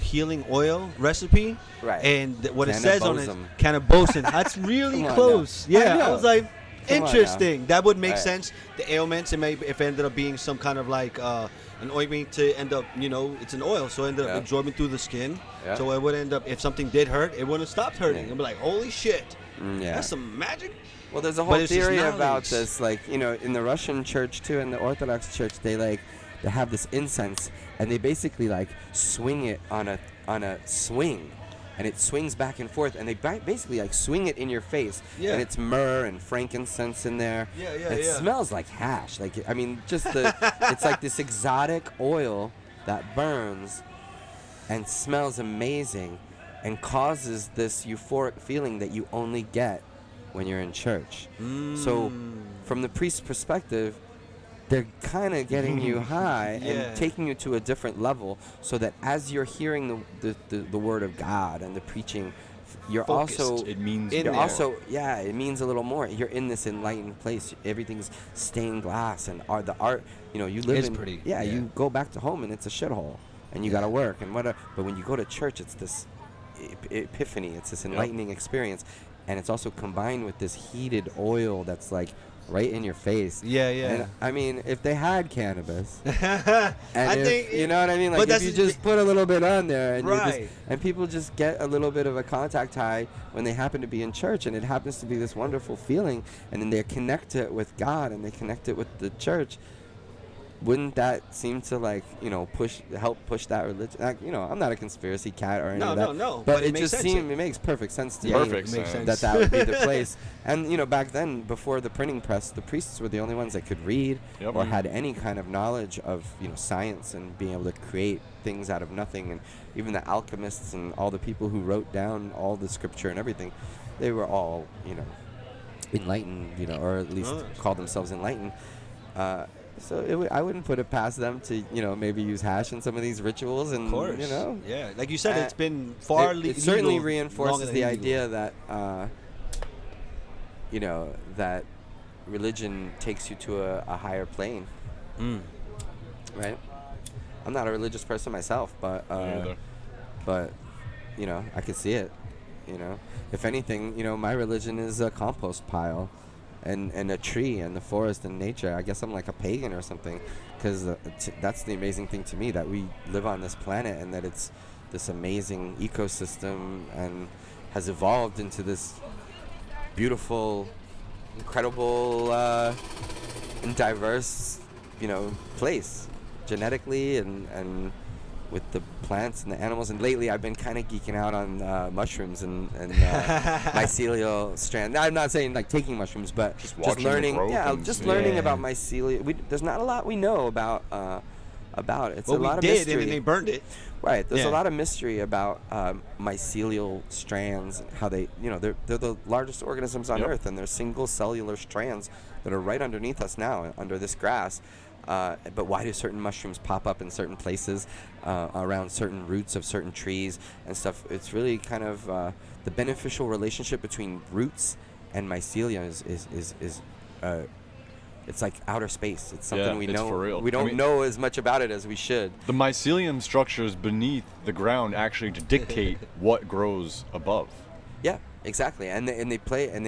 healing oil recipe. Right. And what it says on it, Cannabosum. Cannabosum. That's really Come on close. now. Yeah. I I know. was like, Come on interesting. now. That would make Right. sense. The ailments, if it ended up being some kind of like an ointment to end up, it's an oil, so it ended up absorbing through the skin. Yeah. So it would end up, if something did hurt, it wouldn't have stopped hurting. It'd be like, holy shit. Yeah. That's some magic. Well, there's a But whole it's just theory about knowledge. this, like, in the Russian church too, and the Orthodox church, they have this incense, and they basically like swing it on a swing, and it swings back and forth, and they basically like swing it in your face, Yeah. and it's myrrh and frankincense in there. Yeah, and it smells like hash. Like, I mean, just it's like this exotic oil that burns and smells amazing, and causes this euphoric feeling that you only get when you're in church. So from the priest's perspective, they're kind of getting you high and taking you to a different level, so that as you're hearing the word of God and the preaching, you're Focused. also It means you're more. also it means a little more. You're in this enlightened place. Everything's stained glass, and the art, you live It's in pretty, you go back to home and it's a shithole, and you got to work and whatever. But when you go to church, it's this epiphany. It's this enlightening experience, and it's also combined with this heated oil that's like right in your face. Yeah. And I mean, if they had cannabis, I and think you know what I mean, like but if that's you just put a little bit on there, and Right. and people just get a little bit of a contact high when they happen to be in church, and it happens to be this wonderful feeling, and then they connect it with God and they connect it with the church. Wouldn't that seem to help push that religion? I'm not a conspiracy cat or any of that. No. But it it makes just sense. it makes perfect sense to me. Perfect Makes sense. sense. That would be the place. And back then, before the printing press, the priests were the only ones that could read Yep. or had any kind of knowledge of science and being able to create things out of nothing. And even the alchemists and all the people who wrote down all the scripture and everything, they were all enlightened, or at least called themselves enlightened. So I wouldn't put it past them to maybe use hash in some of these rituals, and Of course. yeah, Like you said, it's been far it certainly legal reinforces longer than the illegal. idea that that religion takes you to a higher plane, right? I'm not a religious person myself, but Neither. I could see it. If anything, my religion is a compost pile, and a tree and the forest and nature. I guess I'm like a pagan or something, because that's the amazing thing to me, that we live on this planet and that it's this amazing ecosystem and has evolved into this beautiful, incredible, and diverse, place genetically and with the plants and the animals. And lately I've been kind of geeking out on mushrooms and mycelial strand. I'm not saying like taking mushrooms, but Just just watching the learning. growth Yeah, and just seeing. learning Yeah. about mycelial. There's not a lot we know about it. It's Well, a lot we of did, mystery. and then they burned it. Right. There's Yeah. a lot of mystery about mycelial strands, how they, they're the largest organisms on Yep. Earth, and they're single cellular strands that are right underneath us now, under this grass. But why do certain mushrooms pop up in certain places, around certain roots of certain trees and stuff? It's really kind of the beneficial relationship between roots and mycelium is it's like outer space. It's something we it's know. for real. We don't know as much about it as we should. The mycelium structures beneath the ground actually dictate what grows above. Yeah, exactly. And they play and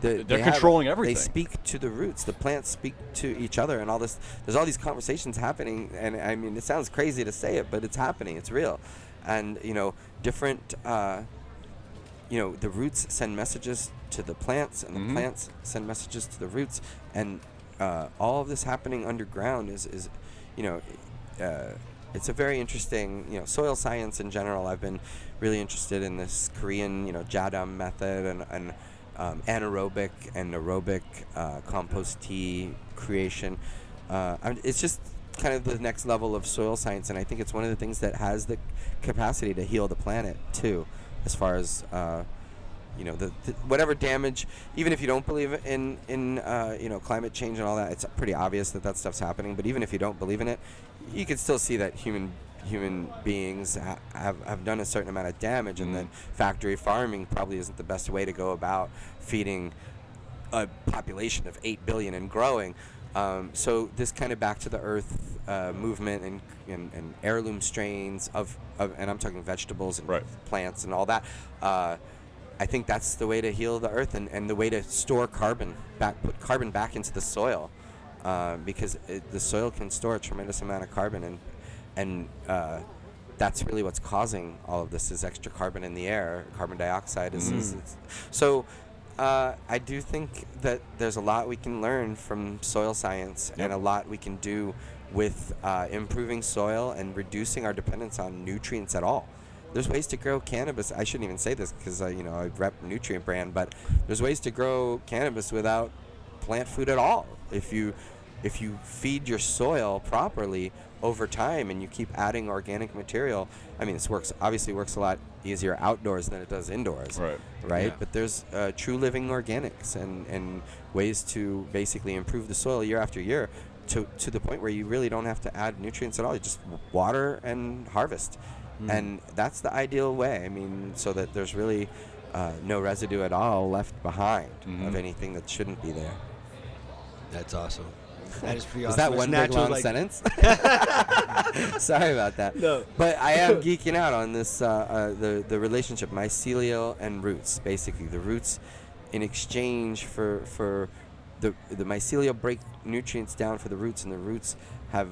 they're controlling everything. They speak to the roots. The plants speak to each other, and all this. There's all these conversations happening, and I mean, it sounds crazy to say it, but it's happening. It's real, and different. The roots send messages to the plants, and the plants send messages to the roots, and all of this happening underground is it's a very interesting, soil science in general. I've been really interested in this Korean, Jadam method and anaerobic and aerobic compost tea creation. It's just kind of the next level of soil science, and I think it's one of the things that has the capacity to heal the planet too, as far as the whatever damage, even if you don't believe in climate change and all that. It's pretty obvious that stuff's happening, but even if you don't believe in it, you can still see that human beings have done a certain amount of damage, and then factory farming probably isn't the best way to go about feeding a population of 8 billion and growing. So this kind of back to the earth movement and heirloom strains of and I'm talking vegetables and plants and all that. I think that's the way to heal the earth and the way to store carbon back, put carbon back into the soil, because the soil can store a tremendous amount of carbon, and that's really what's causing all of this is extra carbon in the air. Carbon dioxide so I do think that there's a lot we can learn from soil science and a lot we can do with improving soil and reducing our dependence on nutrients at all. There's ways to grow cannabis. I shouldn't even say this because I rep Nutrient Brand, but there's ways to grow cannabis without plant food at all. If you feed your soil properly over time and you keep adding organic material, I mean, this obviously works a lot easier outdoors than it does indoors. Right? Yeah. But there's true living organics and ways to basically improve the soil year after year to the point where you really don't have to add nutrients at all. You just water and harvest. And that's the ideal way. I mean, so that there's really no residue at all left behind of anything that shouldn't be there. That's awesome. That is pretty Was awesome. that one big long sentence? Sorry about that. No. But I am geeking out on this, the relationship, mycelial and roots, basically. The roots in exchange for the mycelia break nutrients down for the roots, and the roots have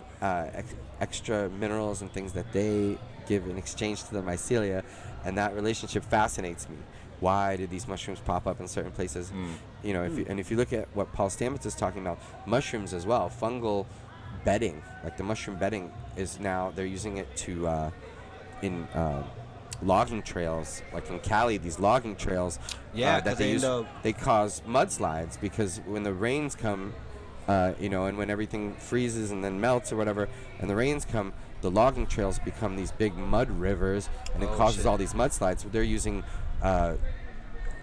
extra minerals and things that they give in exchange to the mycelia, and that relationship fascinates me. Why did these mushrooms pop up in certain places? If you look at what Paul Stamets is talking about, mushrooms as well, fungal bedding, like the mushroom bedding is now, they're using it to in logging trails, like in Cali, these logging trails that they use, they cause mudslides because when the rains come, and when everything freezes and then melts or whatever, and the rains come, the logging trails become these big mud rivers, and it causes all these mudslides. They're using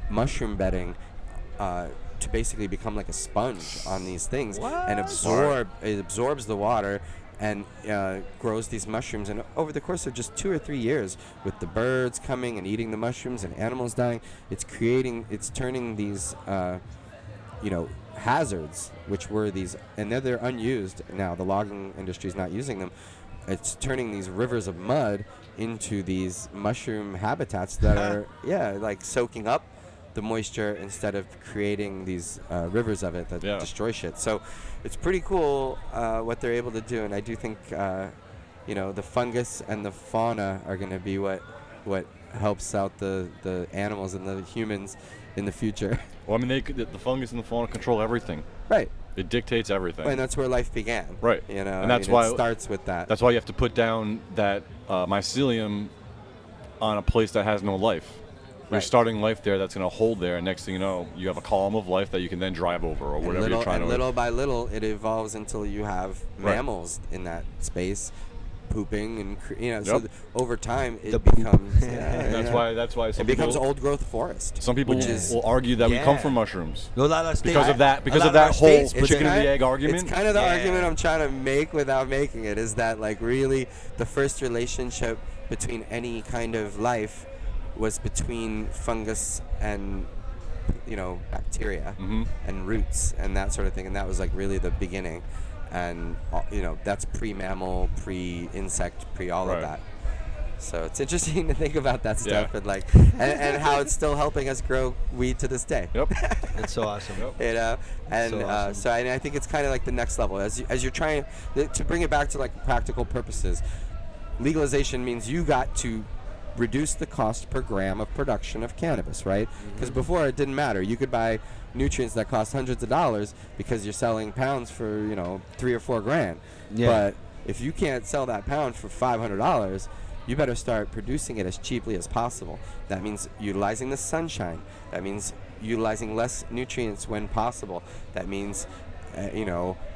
mushroom bedding to basically become like a sponge on these things and absorbs the water and grows these mushrooms. And over the course of just 2 or 3 years, with the birds coming and eating the mushrooms and animals dying, it's turning these hazards, which were these, and they're unused now. The logging industry is not using them. It's turning these rivers of mud into these mushroom habitats that are, like soaking up the moisture instead of creating these rivers of it that destroy shit. So it's pretty cool what they're able to do, and I do think the fungus and the fauna are going to be what helps out the animals and the humans in the future. Well, I mean, the fungus and the fauna control everything. Right. It dictates everything. And that's where life began. Right. And that's why it starts with that. That's why you have to put down that mycelium on a place that has no life. You're starting life there that's going to hold there, and next thing you know, you have a column of life that you can then drive over or whatever you're trying to. And little by little, it evolves until you have mammals in that space, pooping and so Yep. over time it The poop. becomes That's why some it becomes people, old growth forest. some people which is will argue that we come Yeah. from mushrooms A lot of because of that a lot whole states, chicken and the egg argument. It's kind of the Yeah. argument I'm trying to make without making it. Is that like really the first relationship between any kind of life was between fungus and bacteria and roots and that sort of thing, and that was like really the beginning. And that's pre-mammal, pre-insect, pre-all Right. of that. So it's interesting to think about that stuff Yeah. and like and how it's still helping us grow weed to this day. Yep. That's so awesome. And So awesome. so I think it's kind of like the next level as you're trying to bring it back to like practical purposes. Legalization means you got to reduce the cost per gram of production of cannabis, right? Because before it didn't matter. You could buy nutrients that cost hundreds of dollars because you're selling pounds for $3 or $4 grand. Yeah. But if you can't sell that pound for $500, you better start producing it as cheaply as possible. That means utilizing the sunshine. That means utilizing less nutrients when possible. That means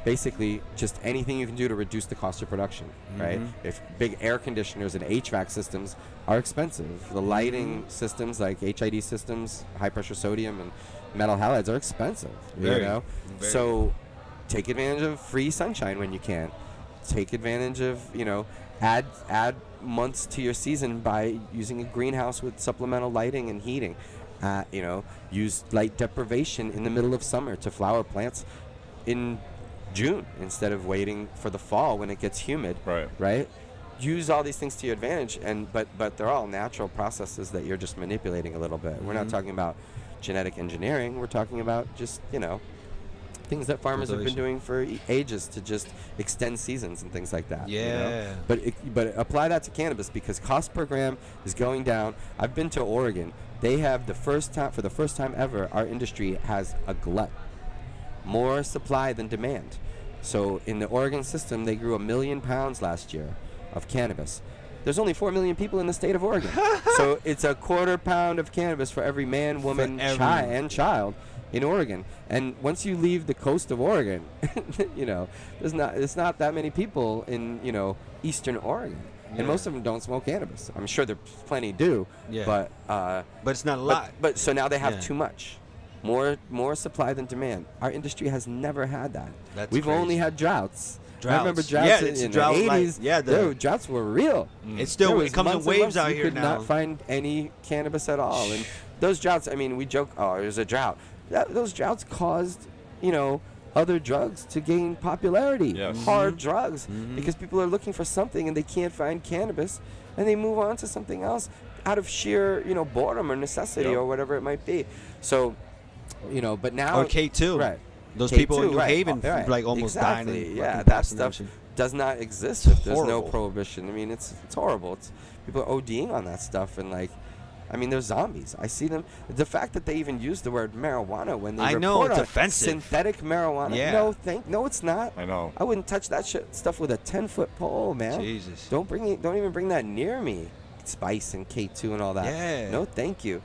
basically just anything you can do to reduce the cost of production, right? If big air conditioners and HVAC systems are expensive, the lighting systems like HID systems, high pressure sodium and metal halides are expensive, Very. So take advantage of free sunshine when you can. Take advantage of, add months to your season by using a greenhouse with supplemental lighting and heating. Use light deprivation in the middle of summer to flower plants in June instead of waiting for the fall when it gets humid. Right? Use all these things to your advantage, but they're all natural processes that you're just manipulating a little bit. We're not talking about genetic engineering. We're talking about just things that farmers have been doing for ages to just extend seasons and things like that. Yeah. But apply that to cannabis because cost per gram is going down. I've been to Oregon. They have for the first time ever, our industry has a glut. More supply than demand. So in the Oregon system, they grew 1 million pounds last year of cannabis. There's only 4 million people in the state of Oregon. So it's a quarter pound of cannabis for every man, woman, and child in Oregon. And once you leave the coast of Oregon, there's not that many people in, eastern Oregon. And most of them don't smoke cannabis. I'm sure there plenty do. Yeah. But it's not a lot. But so now they have too much. More supply than demand. Our industry has never had that. We've only had droughts. I remember Yeah, droughts it's a in drought the like- 80s. yeah, Droughts were real. It's still There it was comes in months and waves months out you here could now. not find any cannabis at all. And those droughts, I mean, we joke, oh, it was a drought. Those droughts caused, other drugs to gain popularity. Yes. Hard drugs. Because people are looking for something and they can't find cannabis. And they move on to something else out of sheer, boredom or necessity or whatever it might be. So, but now... Or K2. Right. Those K2, people in New right. Haven, Right. like almost dying. Exactly. And Yeah, fucking that passing stuff ocean. does not exist if there's no horrible. prohibition. I mean, it's horrible. People are ODing on that stuff and they're zombies. I see them. The fact that they even use the word marijuana when they report it's on offensive. synthetic marijuana. Yeah. No, it's not. I know. I wouldn't touch that stuff with a 10-foot pole, man. Jesus. Don't even bring that near me. Spice and K2 and all that. Yeah. No, thank you.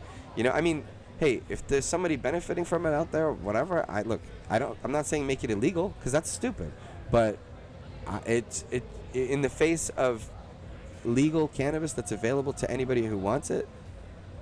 Hey, if there's somebody benefiting from it out there, whatever. I'm not saying make it illegal because that's stupid, but it's in the face of legal cannabis that's available to anybody who wants it.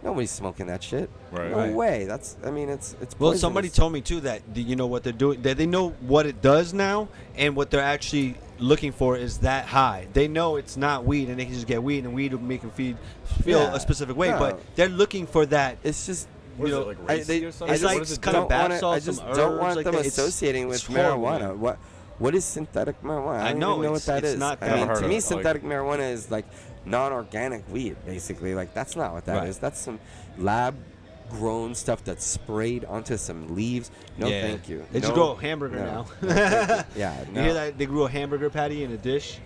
Nobody's smoking that shit. Right. No Right. way. It's poisonous. Well, somebody told me too that you know what they're doing. That they know what it does now, and what they're actually looking for is that high. They know it's not weed, and they can just get weed, and weed will make them feel Yeah. a specific way. No. But they're looking for that. It's just. What is You it, know, like I- racy they- or something? it's What like does it kind do? of bath salts, I just some don't want herbs, them like that. associating with It's horrible, marijuana. man. What is synthetic marijuana? I don't know, even know what it's- that it's is. not I that. mean, Never to heard me, of it. synthetic marijuana is like non-organic weed, basically. Like that's not what that is. Right. That's some lab-grown stuff that's sprayed onto some leaves. No, Yeah. thank you. They just No, grow a hamburger no. now. No, thank you. Yeah, You no. hear that? They grew a hamburger patty in a dish.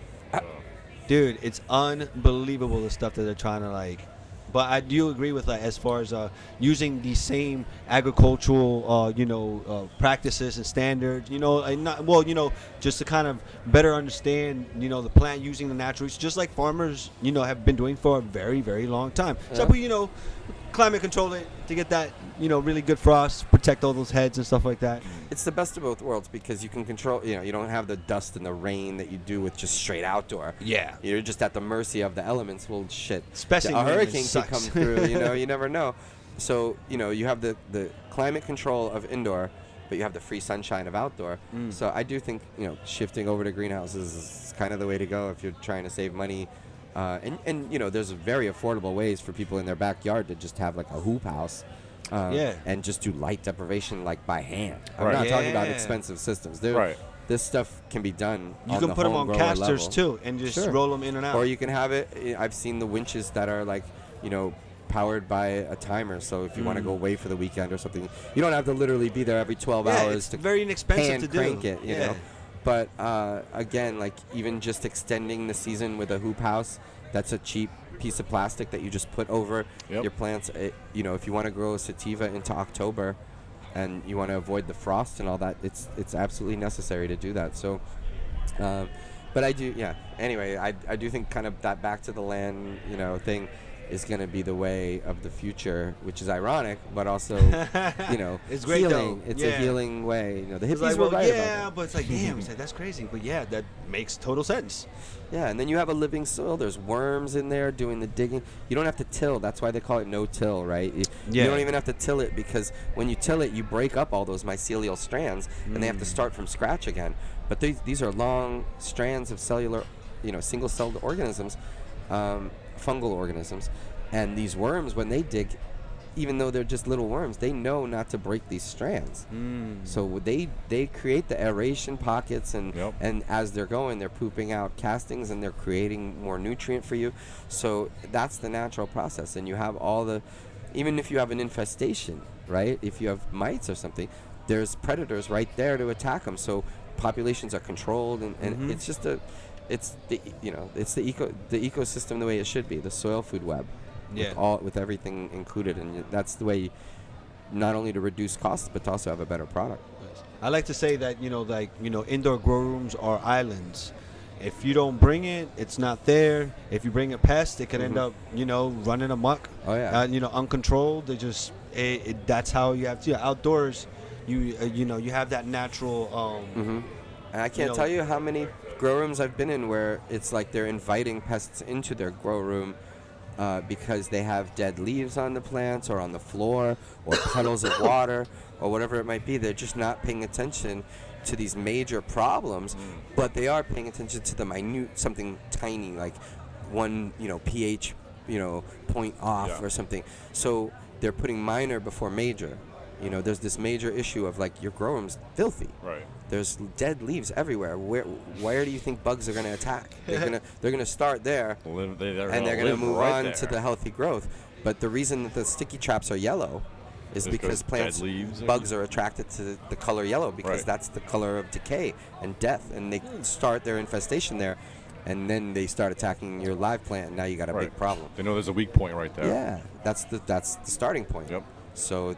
Dude, it's unbelievable the stuff that they're trying to like. But I do agree with as far as using the same agricultural, practices and standards. Just to kind of better understand, the plant using the natural, just like farmers, have been doing for a very, very long time. Yeah. So, climate control it to get that, really good frost, protect all those heads and stuff like that. It's the best of both worlds because you can control, you don't have the dust and the rain that you do with just straight outdoor. Yeah. You're just at the mercy of the elements. Well, shit. Especially a when it hurricane can sucks. come through, you never know. So, you have the climate control of indoor, but you have the free sunshine of outdoor. So I do think, shifting over to greenhouses is kind of the way to go if you're trying to save money. And there's very affordable ways for people in their backyard to just have like a hoop house. And just do light deprivation like by hand. I'm not talking about expensive systems. This stuff can be done. You can put them on casters too and just roll them in and out. Or you can have it. I've seen the winches that are like, powered by a timer. So if you want to go away for the weekend or something, you don't have to literally be there every 12 hours it's to very inexpensive hand to do. crank it. You know. But again, like even just extending the season with a hoop house, that's a cheap piece of plastic that you just put over your plants. If you want to grow a sativa into October and you want to avoid the frost and all that, it's absolutely necessary to do that. So but I do anyway, I do think kind of that back to the land thing is going to be the way of the future, which is ironic, but also, it's great healing. though. It's a healing way. The hippies like, were right about that. but it's like, damn, it's like, that's crazy. But yeah, that makes total sense. Yeah, and then you have a living soil. There's worms in there doing the digging. You don't have to till. That's why they call it no-till, right? You don't even have to till it because when you till it, you break up all those mycelial strands, and they have to start from scratch again. But these are long strands of cellular, single-celled organisms. Fungal organisms, and these worms, when they dig, even though they're just little worms, they know not to break these strands. So they create the aeration pockets, and as they're going, they're pooping out castings and they're creating more nutrient for you. So that's the natural process. And you have even if you have an infestation, right? If you have mites or something, there's predators right there to attack them. So populations are controlled, and it's just it's the ecosystem the way it should be, the soil food web, with everything included, and that's the way, not only to reduce costs but to also have a better product. I like to say that indoor grow rooms are islands. If you don't bring it, it's not there. If you bring a pest, it could end up running amok. Uncontrolled. That's how you have to outdoors. You have that natural. And I can't tell you how many grow rooms I've been in where it's like they're inviting pests into their grow room because they have dead leaves on the plants or on the floor or puddles of water or whatever it might be. They're just not paying attention to these major problems, but they are paying attention to the minute, something tiny like one pH point off or something. So they're putting minor before major. There's this major issue of like your grow room's filthy. Right. There's dead leaves everywhere. Where do you think bugs are going to attack? They're going to start there, and they're going to move on to the healthy growth. But the reason that the sticky traps are yellow is because bugs are attracted to the color yellow because that's the color of decay and death, and they start their infestation there, and then they start attacking your live plant, and now you got a big problem. They know there's a weak point right there. Yeah, that's the starting point. Yep. So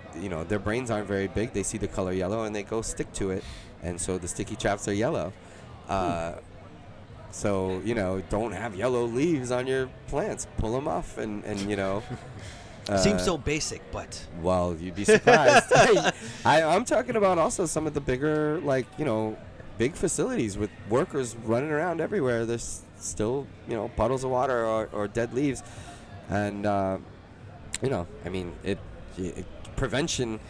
their brains aren't very big. They see the color yellow and they go stick to it, and so the sticky traps are yellow. So don't have yellow leaves on your plants. Pull them off, and seems so basic, but well, you'd be surprised. I'm talking about also some of the bigger big facilities with workers running around everywhere. There's still puddles of water or dead leaves, and prevention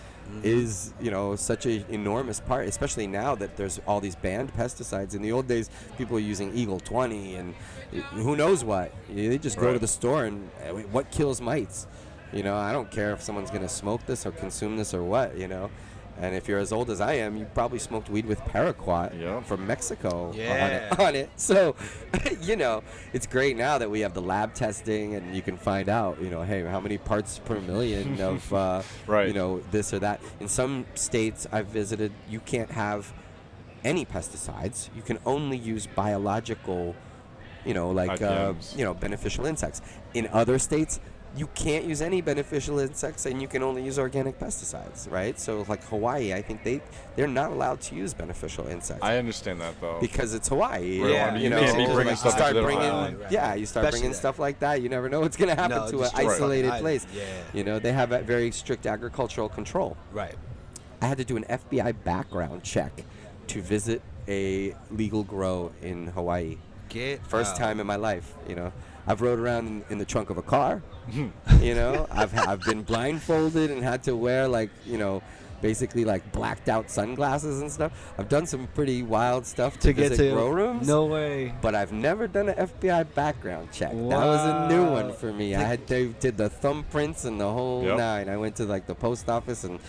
is such an enormous part, especially now that there's all these banned pesticides. In the old days, people were using Eagle 20 and who knows what. They just go to the store and what kills mites. I don't care if someone's going to smoke this or consume this or what. And if you're as old as I am, you probably smoked weed with paraquat from Mexico on it. So, it's great now that we have the lab testing and you can find out, hey, how many parts per million of, this or that. In some states I've visited, you can't have any pesticides. You can only use biological, beneficial insects. In other states, you can't use any beneficial insects and you can only use organic pesticides, right? So like Hawaii, I think they're not allowed to use beneficial insects. I understand that though. Because it's Hawaii. Right, Yeah. you can't be bringing stuff start into their bringing, island. Right. you start Especially bringing that. stuff like that. You never know what's going to happen to an destroy the isolated island. place. Yeah. They have a very strict agricultural control. Right. I had to do an FBI background check to visit a legal grow in Hawaii. First time in my life, I've rode around in the trunk of a car. I've been blindfolded and had to wear basically like blacked out sunglasses and stuff. I've done some pretty wild stuff to get visit to grow rooms. No way. But I've never done an FBI background check. That was a new one for me. They did the thumbprints and the whole nine. I went to like the post office and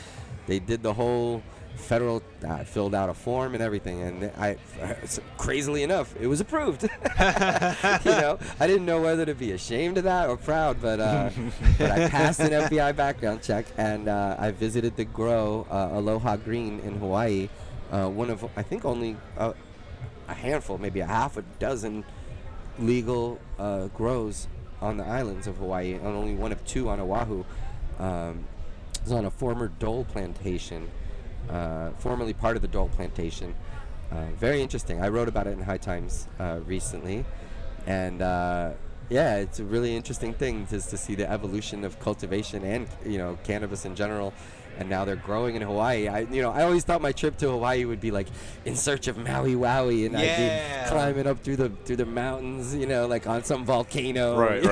they did the whole federal, filled out a form and everything, and crazily enough, it was approved. I didn't know whether to be ashamed of that or proud, but I passed an FBI background check, and I visited the grow, Aloha Green in Hawaii, one of, I think only a handful, maybe a half a dozen legal grows on the islands of Hawaii, and only one of two on Oahu. It was on a former dole plantation, formerly part of the dole plantation. Very interesting. I wrote about it in High Times recently, and it's a really interesting thing just to see the evolution of cultivation and cannabis in general. And now they're growing in Hawaii. I always thought my trip to Hawaii would be like in search of Maui Wowie, and I'd be climbing up through the mountains, like on some volcano. Right.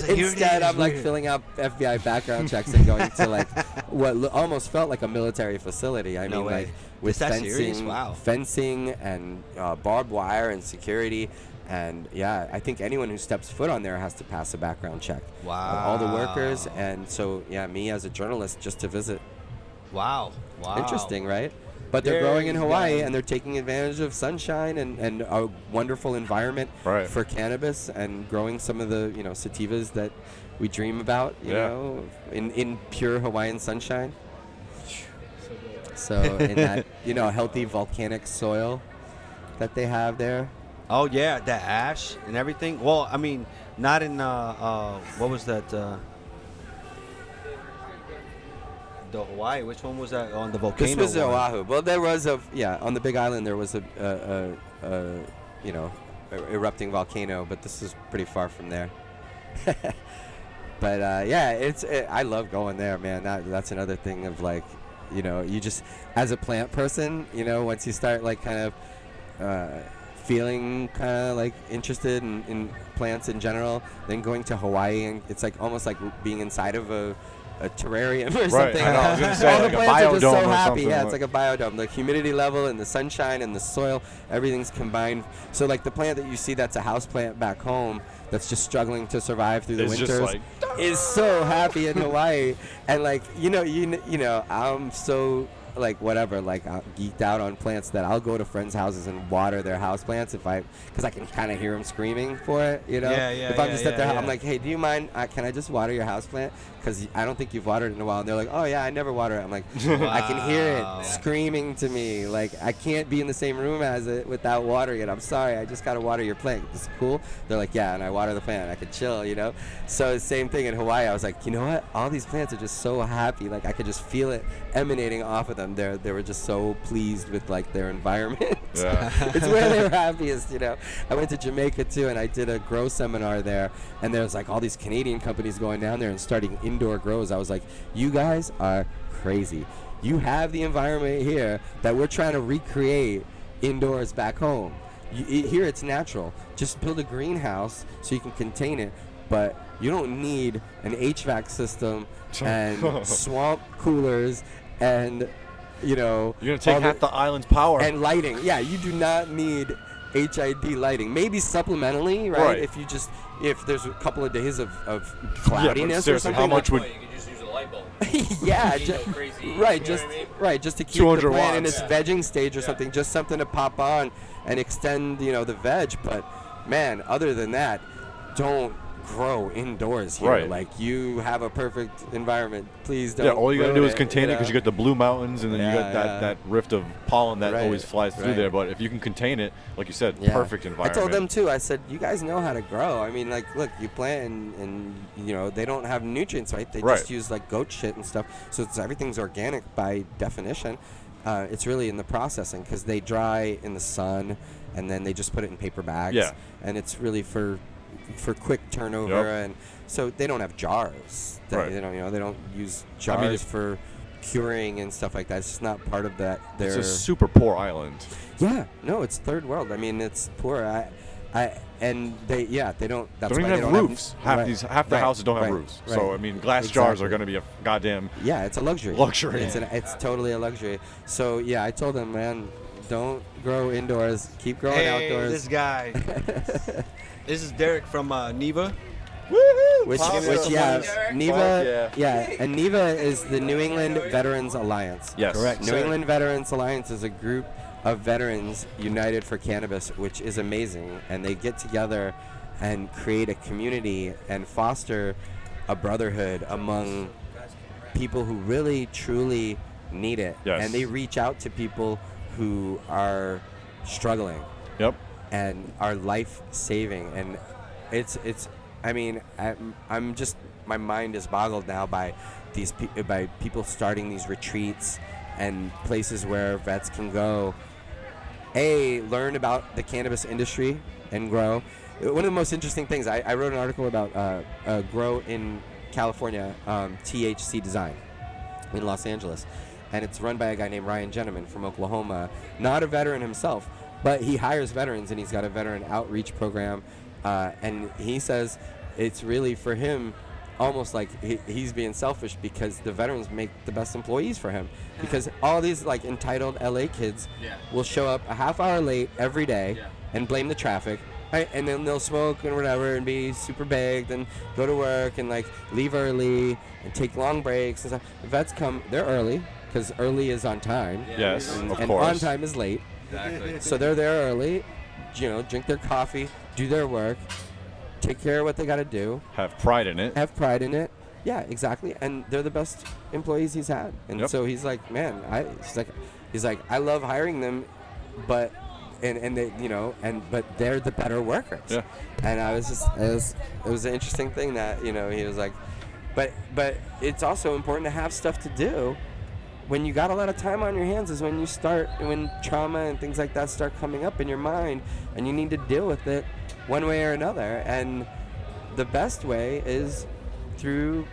Instead, I'm like filling out FBI background checks and going to like what almost felt like a military facility. I mean, like with fencing and barbed wire and security. And I think anyone who steps foot on there has to pass a background check. Wow. All the workers, and so me as a journalist just to visit. Wow. Interesting, right? But they're growing in Hawaii, and they're taking advantage of sunshine and a wonderful environment for cannabis, and growing some of the sativas that we dream about, you know, in pure Hawaiian sunshine. So in that healthy volcanic soil that they have there. Oh yeah, that ash and everything. Well, I mean, not in what was that? The Hawaii. Which one was that on the volcano? This was one? Oahu. Well, there was on the Big Island there was a erupting volcano, but this is pretty far from there. But I love going there, man. That's another thing of like, you just as a plant person, once you start like kind of feeling kind of like interested in plants in general, then going to Hawaii, and it's like almost like being inside of a terrarium or something. I know, I was gonna say, all like the a plants are just so biodome or happy. something, Yeah, like- it's like a biodome. The humidity level and the sunshine and the soil, everything's combined. So like the plant that you see that's a house plant back home that's just struggling to survive through the It's just winters like, is so happy in Hawaii. And like I'm so like whatever, like geeked out on plants that I'll go to friends' houses and water their house plants because I can kind of hear them screaming for it, if I'm just at their house, I'm like, hey, do you mind, can I just water your house plant? Because I don't think you've watered it in a while. And they're like, oh yeah, I never water it. I'm like, I can hear it screaming to me, like I can't be in the same room as it without watering it. I'm sorry, I just gotta water your plant. This is cool. They're like, yeah, and I water the plant, I could chill, So the same thing in Hawaii. I was like, you know what, all these plants are just so happy, like I could just feel it emanating off of them. They were just so pleased with like their environment. Yeah. It's where they were happiest, I went to Jamaica too, and I did a grow seminar there, and there's like all these Canadian companies going down there and starting indoor grows. I was like, you guys are crazy. You have the environment here that we're trying to recreate indoors back home. Here it's natural. Just build a greenhouse so you can contain it, but you don't need an HVAC system and swamp coolers and you're gonna take half the island's power and lighting. Yeah, you do not need HID lighting. Maybe supplementally, right? If there's a couple of days of cloudiness or something. How much would You could just use a light bulb. yeah, Crazy, right, you know what I mean? just to keep the 200 plant in watts. its vegging stage or something, just something to pop on and extend, the veg. But man, other than that, don't grow indoors here. Right. Like, you have a perfect environment. Please don't. Yeah, all you got to do ruin is it, contain it because you got the Blue Mountains, and then you got that rift of pollen that always flies through there. But if you can contain it, like you said, perfect environment. I told them too. I said, you guys know how to grow. I mean, like, look, you plant and you know, they don't have nutrients, right? They just use like goat shit and stuff. So everything's organic by definition. It's really in the processing because they dry in the sun and then they just put it in paper bags. Yeah. And it's really for quick turnover, and so they don't have jars. They don't use jars for curing and stuff like that. It's just not part of that. It's a super poor island. Yeah, no, it's third world. I mean, it's poor. And they don't. That's don't why even they have don't roofs. Have, Half the houses don't have roofs. Right. So I mean, glass jars are going to be a goddamn. Yeah, it's a luxury. It's totally a luxury. So yeah, I told them, man, don't grow indoors. Keep growing outdoors. This guy. This is Derek from NEVA. Woohoo! Which NEVA. And NEVA is the New England Veterans Alliance. Yes. Correct. New England Veterans Alliance is a group of veterans united for cannabis, which is amazing. And they get together and create a community and foster a brotherhood among people who really, truly need it. Yes. And they reach out to people who are struggling. Yep. And are life-saving. And it's I mean, I'm just, my mind is boggled now by by people starting these retreats and places where vets can go, learn about the cannabis industry and grow. One of the most interesting things, I wrote an article about grow in California, THC Design in Los Angeles, and it's run by a guy named Ryan Gentleman from Oklahoma, not a veteran himself, but he hires veterans, and he's got a veteran outreach program, and he says it's really for him almost like he's being selfish because the veterans make the best employees for him, because all these like entitled LA kids will show up a half hour late every day and blame the traffic, right? And then they'll smoke and whatever and be super baked and go to work and like leave early and take long breaks and stuff. The vets come, they're early because early is on time. Yes, of and course. on time is late. Exactly. So they're there early, drink their coffee, do their work, take care of what they got to do. Have pride in it. Yeah, exactly. And they're the best employees he's had. And so he's like, man, he's like, I love hiring them, but and they, but they're the better workers. Yeah. And I was just, it was an interesting thing that, he was like, but it's also important to have stuff to do. When you got a lot of time on your hands is when trauma and things like that start coming up in your mind, and you need to deal with it one way or another. And the best way is through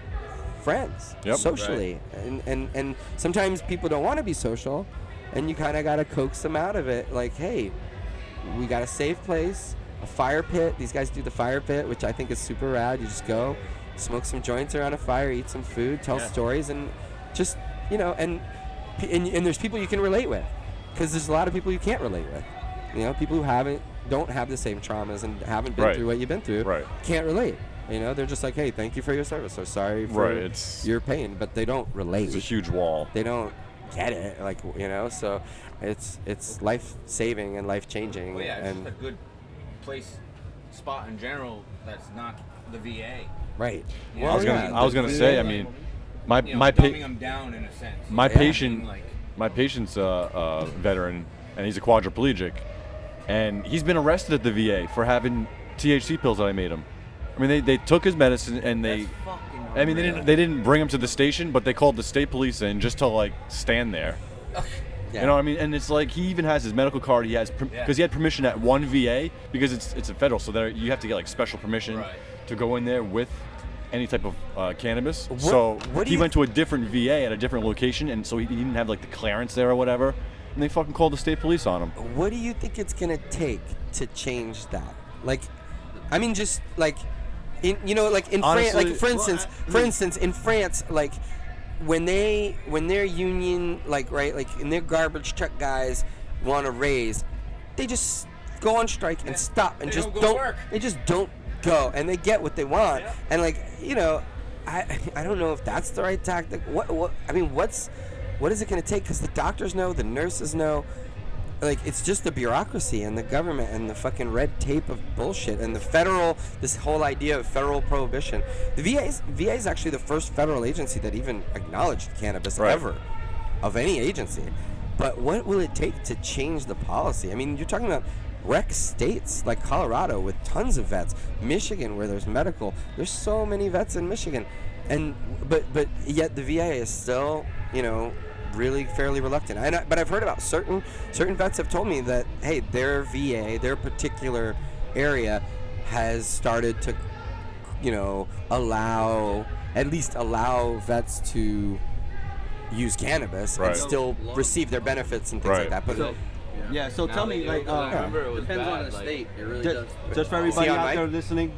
friends, socially. Right. And sometimes people don't want to be social, and you kind of got to coax them out of it. Like, hey, we got a safe place, a fire pit. These guys do the fire pit, which I think is super rad. You just go, smoke some joints around a fire, eat some food, tell stories, and just... and there's people you can relate with, because there's a lot of people you can't relate with. People who don't have the same traumas and haven't been through what you've been through, can't relate. They're just like, hey, thank you for your service, or sorry for your pain, but they don't relate. It's a huge wall. They don't get it, so it's life-saving and life-changing. Well, yeah, it's and just a good spot in general that's not the VA. Right. Well, I was gonna say, I mean, dumbing them down in a sense. My patient's a veteran, and he's a quadriplegic, and he's been arrested at the VA for having THC pills that I made him. I mean, they took his medicine, and they didn't bring him to the station, but they called the state police in just to like stand there. Yeah. You know what I mean? And it's like, he even has his medical card. He has because he had permission at one VA, because it's a federal, so there you have to get like special permission to go in there with any type of cannabis. He went to a different VA at a different location, and so he didn't have like the clearance there or whatever, and they fucking called the state police on him. What do you think it's gonna take to change that? Like, I mean, just like, Honestly, for instance, in France, like, when their union, and their garbage truck guys want to raise, they just go on strike and stop and just don't. They just don't go, and they get what they want. And I don't know if that's the right tactic. What is it going to take? Because the doctors know, the nurses know. like, it's just the bureaucracy and the government and the fucking red tape of bullshit and this whole idea of federal prohibition. The VA is actually the first federal agency that even acknowledged cannabis ever, of any agency. But what will it take to change the policy? I mean, you're talking about rec states like Colorado with tons of vets, Michigan where there's medical. There's so many vets in Michigan, and but yet the VA is still, really fairly reluctant. But I've heard about certain vets have told me that, hey, their VA, their particular area, has started to, allow vets to use cannabis and still receive their benefits and things like that. But so tell me, like, depends on the state. It really does. Just for everybody out there listening,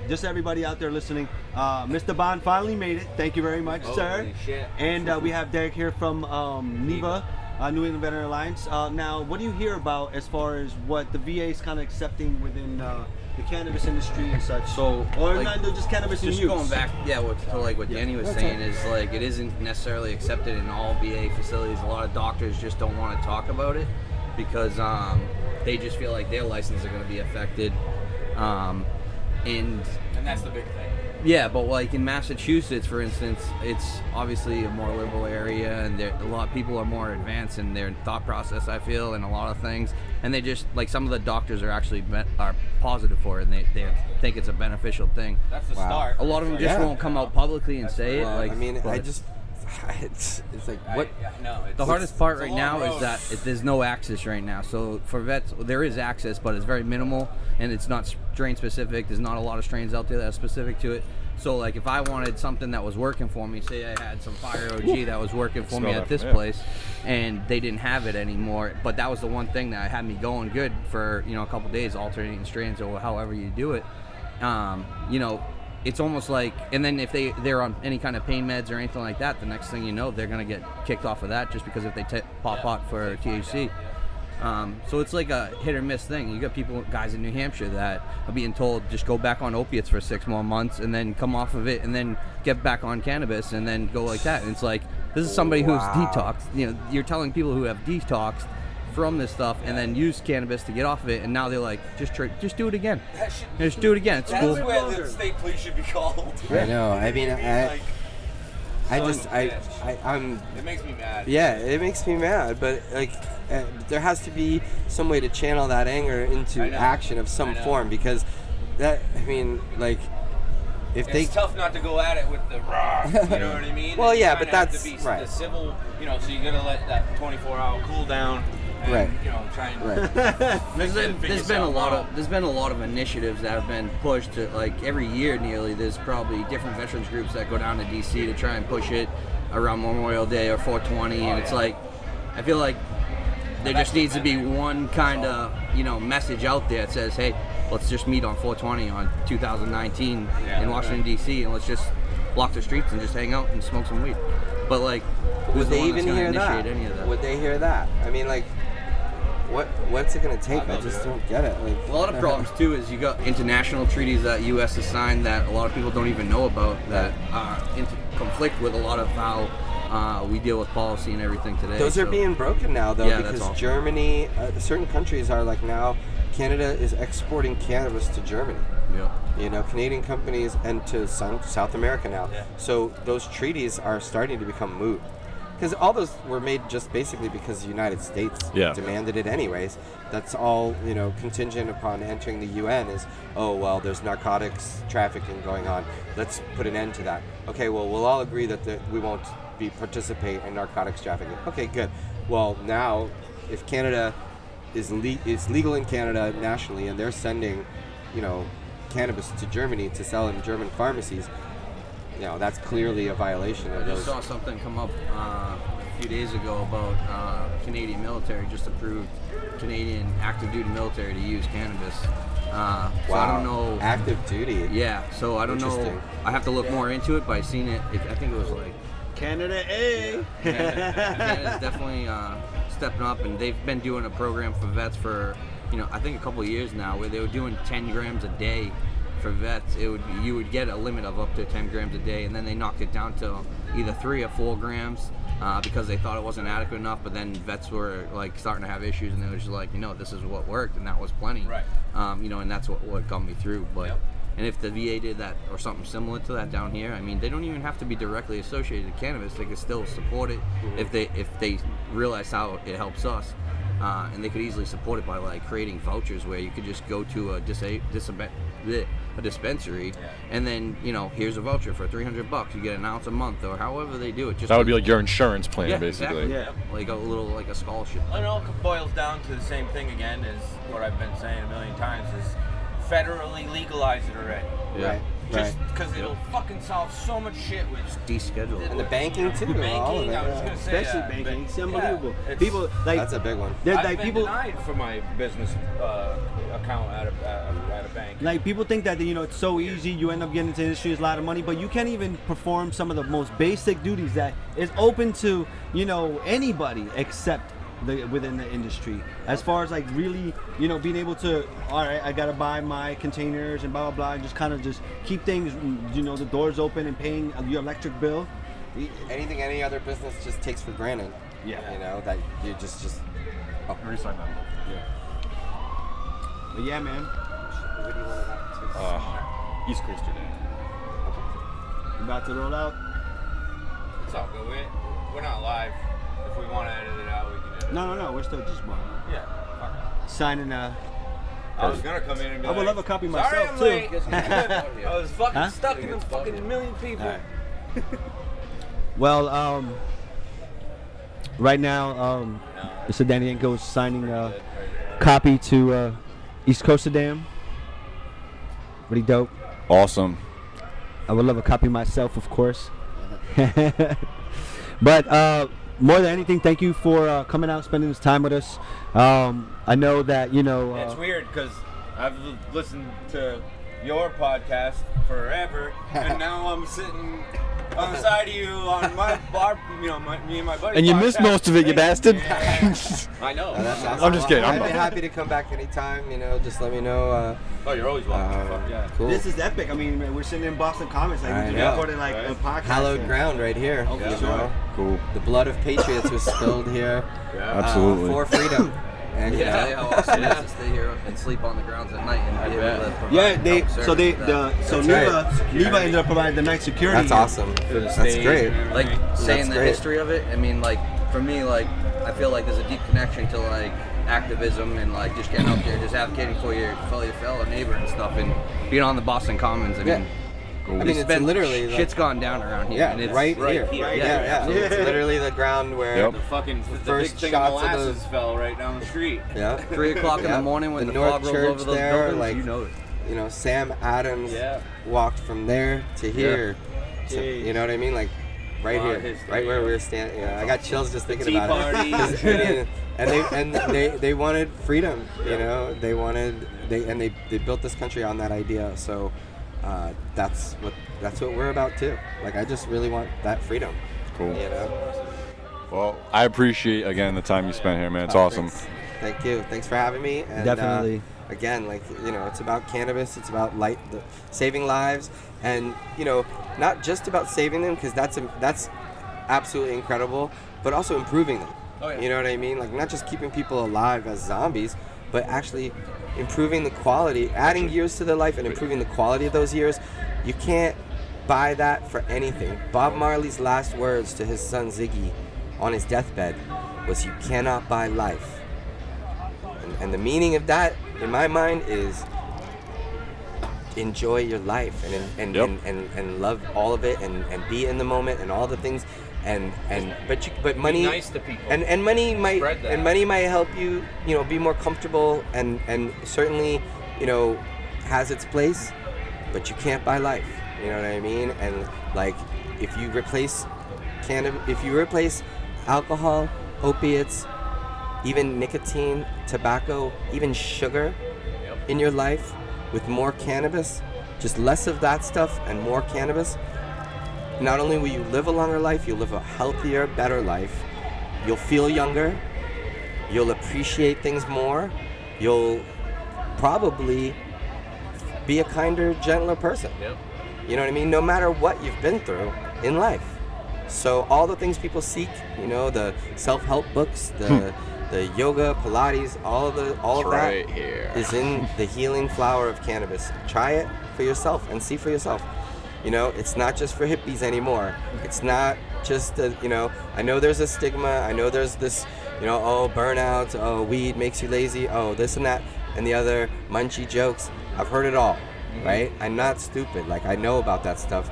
just everybody out there listening, Mr. Bond finally made it. Thank you very much, sir. Shit. And we have Derek here from NEVA, New England Veterinary Alliance. Now, what do you hear about as far as what the VA is kind of accepting within the cannabis industry and such? So, or not just cannabis just use. going back, what Danny was saying is, like, it isn't necessarily accepted in all VA facilities. A lot of doctors just don't want to talk about it because they just feel like their license are going to be affected, and that's the big thing. Yeah, but like in Massachusetts, for instance, it's obviously a more liberal area, and a lot of people are more advanced in their thought process, I feel, and a lot of things. And they just, like, some of the doctors are actually are positive for it, and they think it's a beneficial thing. That's the start. A lot of them just won't come out publicly and say it. Like, I mean, it's like what? The hardest part right now is that there's no access right now. So for vets, there is access, but it's very minimal, and it's not strain specific. There's not a lot of strains out there that are specific to it. So, like, if I wanted something that was working for me, say I had some Fire OG that was working for me at this place, and they didn't have it anymore, but that was the one thing that had me going good for, a couple days, alternating strains or however you do it. It's almost like, and then if they're on any kind of pain meds or anything like that, the next thing you know, they're going to get kicked off of that just because if they pop pot for THC. So it's like a hit or miss thing. You got guys in New Hampshire that are being told just go back on opiates for 6 more months and then come off of it and then get back on cannabis and then go like that. And it's like, this is somebody who's detoxed. You're telling people who have detoxed from this stuff and then use cannabis to get off of it, and now they're like, just do it again. Just do it again. It's cool. That's where the state police should be called. I know. I mean, I'm. It makes me mad. Yeah, it makes me mad. But like, there has to be some way to channel that anger into action of some form, because that. I mean, like, it's tough not to go at it with the raw. You know what I mean? Well, yeah, but that's to be right. The civil. So you gotta let that 24-hour cool down. And, try and there's been a lot of initiatives that have been pushed to, like, every year nearly. There's probably different veterans groups that go down to DC to try and push it around Memorial Day or 420, and it's like, I feel like there just needs to be one kind of message out there that says, hey, let's just meet on 420 on 2019 in Washington DC, and let's just block the streets and just hang out and smoke some weed. But like, would they even hear that? Any of that? Would they hear that? I mean, like, what's it going to take? I just don't get it. Like, a lot of problems too is you got international treaties that U.S. has signed that a lot of people don't even know about, that conflict with a lot of how we deal with policy and everything today. Those are being broken now, though, because Germany, certain countries are like, now Canada is exporting cannabis to Germany. Yeah. Canadian companies, and to South America now. Yeah. So those treaties are starting to become moot. Because all those were made just basically because the United States demanded it anyways. That's all, contingent upon entering the UN is, there's narcotics trafficking going on. Let's put an end to that. Okay, well, we'll all agree that we won't participate in narcotics trafficking. Okay, good. Well, now, if Canada is legal in Canada nationally, and they're sending, cannabis to Germany to sell in German pharmacies, that's clearly a violation of those. I just saw something come up a few days ago about Canadian military just approved Canadian active duty military to use cannabis. So I don't know. Active duty. Yeah. So I don't know. I have to look more into it, but I seen it. I think it was like Canada A. Canada's definitely stepping up, and they've been doing a program for vets for I think a couple of years now, where they were doing 10 grams a day. For vets, you would get a limit of up to 10 grams a day, and then they knocked it down to either 3 or 4 grams, because they thought it wasn't adequate enough. But then vets were like starting to have issues, and they were just like, this is what worked, and that was plenty. Right. And that's what got me through. But Yep. and if the VA did that or something similar to that down here, I mean, they don't even have to be directly associated with cannabis. They could still support it if they realize how it helps us, and they could easily support it by like creating vouchers where you could just go to a dispensary, and then here's a voucher for $300. You get an ounce a month, or however they do it. Just That would be like your insurance plan, basically. Exactly. Yeah, like a little like a scholarship. It all boils down to the same thing again as what I've been saying a million times is federally legalize it already. Yeah. Right. Just because it'll fucking solve so much shit with Deschedule. And the banking too. the all of banking. it, I was yeah. gonna say Especially that, banking. but It's unbelievable. yeah, it's- People like That's a big one. they're I've like been people denied for my business account at a bank. like people think that it's so easy. You end up getting into the industry, it's a lot of money, but you can't even perform some of the most basic duties that is open to anybody except within the industry. As far as like really being able to, all right, I gotta buy my containers and blah blah blah, and just kind of just keep things the doors open and paying your electric bill. Anything any other business just takes for granted. Yeah. That you just. Oh. Already signed that. But yeah, man, What do you want to East Coaster Day. we're about to roll out. It's all good. We're not live. If we want to edit it out, we can edit it. No, we're still just Yeah. Fuck signing it. I was gonna come in and be I would like, love a copy sorry myself I'm too. late. I was fucking Huh? stuck in a fucking million people. All right. Well, right now, Mr. Danko is signing a copy to EASTCOASTERDAM. Pretty dope. Awesome. I would love a copy myself, of course. But more than anything, thank you for coming out, spending this time with us. I know that It's weird because I've listened to your podcast forever, and now I'm sitting on the side of you on my bar, me and my buddy. And you missed podcast. most of it, you bastard. I know. That's awesome. I'm just kidding. Well, I'm I'd be not. happy to come back anytime. Just let me know. Oh, you're always welcome. Fuck yeah. Cool. this is epic. I mean, we're sitting in Boston Comics, like I we just know. recorded like a podcast. Hallowed ground right here. Oh, for you sure. know? Cool. The blood of patriots was spilled here. Absolutely. For freedom. And Yeah, how awesome it is to stay here and sleep on the grounds at night and be able to provide Yeah, help service with that. NEVA ended up providing the night security. That's awesome. That's great. Like saying the great. history of it. I mean, like for me, like I feel like there's a deep connection to like activism and like just getting out there, just advocating for your fellow neighbor and stuff, and being on the Boston Commons. I mean, I mean, it's literally like, shit's gone down around here. yeah, and it's right right here. here. Right, Yeah, yeah. It's literally the ground where Yep. The fucking the first big thing of shots of the- molasses fell right down the street. yeah. 3 o'clock in Yeah. the morning when the North fog rolls Church over those there, buildings. like, You know it. Sam Adams Yeah. walked from there to here. To, Jeez. you know what I mean? Like right A lot here, of history, right where yeah. we were standing. Yeah, I got chills just thinking Tea about party. it. 'Cause, I mean, they wanted freedom. You know, they built this country on that idea. So that's what we're about too. Like I just really want that freedom. Cool. You know. Well, I appreciate again the time you spent here, man. It's awesome. Thanks. Thank you. Thanks for having me. And, Definitely. Again, like it's about cannabis. It's about saving lives, and not just about saving them because that's absolutely incredible, but also improving them. Oh, yeah. You know what I mean? Like not just keeping people alive as zombies, but actually improving the quality, adding years to their life, and improving the quality of those years. You can't buy that for anything. Bob Marley's last words to his son Ziggy on his deathbed was, "You cannot buy life." And the meaning of that, in my mind, is enjoy your life and love all of it and be in the moment and all the things but money Be nice to people. and money might Spread that. and money might help you be more comfortable and certainly has its place, but you can't buy life. You know what I mean? And like if you replace alcohol, opiates, even nicotine, tobacco, even sugar in your life with more cannabis, just less of that stuff and more cannabis, not only will you live a longer life, you'll live a healthier, better life. You'll feel younger. You'll appreciate things more. You'll probably be a kinder, gentler person. Yep. You know what I mean? No matter what you've been through in life. So all the things people seek, you know, the self-help books, the yoga, Pilates, all of that is in the healing flower of cannabis. Try it for yourself and see for yourself. You know, it's not just for hippies anymore. It's not just, you know, I know there's a stigma. I know there's this, you know, oh, burnout, oh, weed makes you lazy, oh, this and that, and the other munchy jokes. I've heard it all, right? I'm not stupid. Like, I know about that stuff.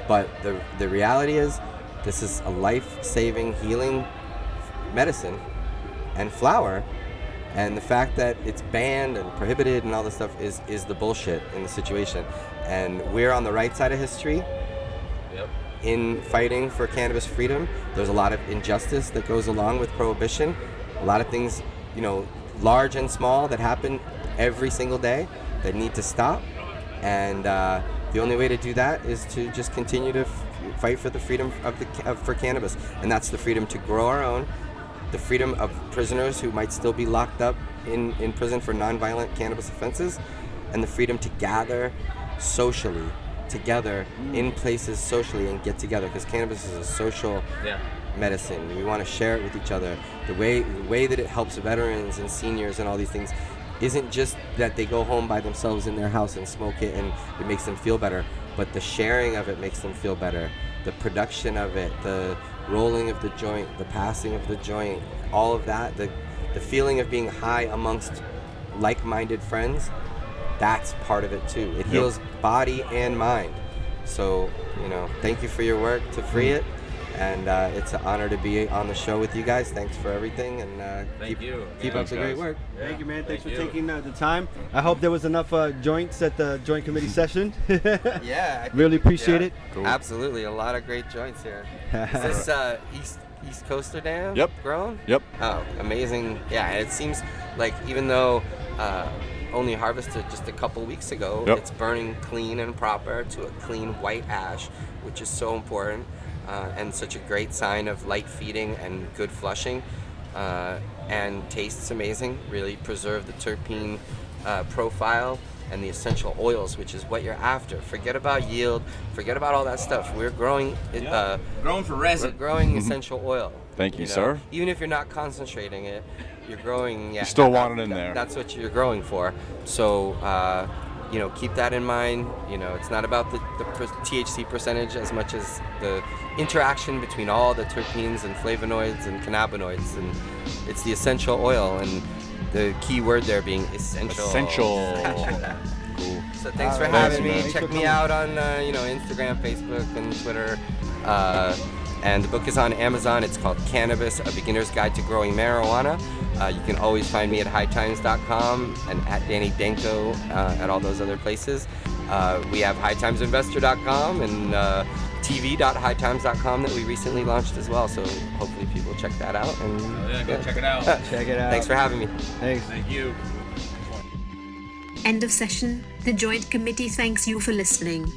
But the reality is, this is a life-saving, healing medicine and flower. And the fact that it's banned and prohibited and all this stuff is the bullshit in the situation. And we're on the right side of history in fighting for cannabis freedom. There's a lot of injustice that goes along with prohibition. A lot of things, you know, large and small that happen every single day that need to stop. And the only way to do that is to just continue to fight for the freedom for cannabis. And that's the freedom to grow our own, the freedom of prisoners who might still be locked up in prison for nonviolent cannabis offenses, and the freedom to gather socially together in places socially and get together, because cannabis is a social medicine. We want to share it with each other. The way that it helps veterans and seniors and all these things isn't just that they go home by themselves in their house and smoke it and it makes them feel better, but the sharing of it makes them feel better. The production of it, the rolling of the joint, the passing of the joint, all of that, the feeling of being high amongst like-minded friends, that's part of it too. It heals body and mind. So, you know, thank you for your work to free it. And it's an honor to be on the show with you guys. Thanks for everything, and keep up the great work. Thank you, man. Thanks for taking the time. I hope there was enough joints at the joint committee session. I really appreciate it. Cool. Absolutely, a lot of great joints here. Is this EASTCOASTERDAM? Yep. Grown? Yep. Oh, amazing. Yeah, and it seems like even though only harvested just a couple weeks ago, it's burning clean and proper to a clean white ash, which is so important. And such a great sign of light feeding and good flushing, and tastes amazing. Really preserve the terpene profile and the essential oils, which is what you're after. Forget about yield, forget about all that stuff. We're growing growing for resin. We're growing essential oil. Thank you, know? sir. Even if you're not concentrating it, you're growing. You still want it in there. That's what you're growing for. So. You know, keep that in mind. You know, it's not about the THC percentage as much as the interaction between all the terpenes and flavonoids and cannabinoids, and it's the essential oil, and the key word there being essential. Cool. So thanks for having me. Man. Check me out on Instagram, Facebook, and Twitter. And the book is on Amazon. It's called Cannabis: A Beginner's Guide to Growing Marijuana. You can always find me at hightimes.com and at Danko at all those other places. We have hightimesinvestor.com and tv.hightimes.com that we recently launched as well. So hopefully people check that out. And Go check it out. Check it out. Thanks for having me. Thanks. Thank you. End of session. The Joint Committee thanks you for listening.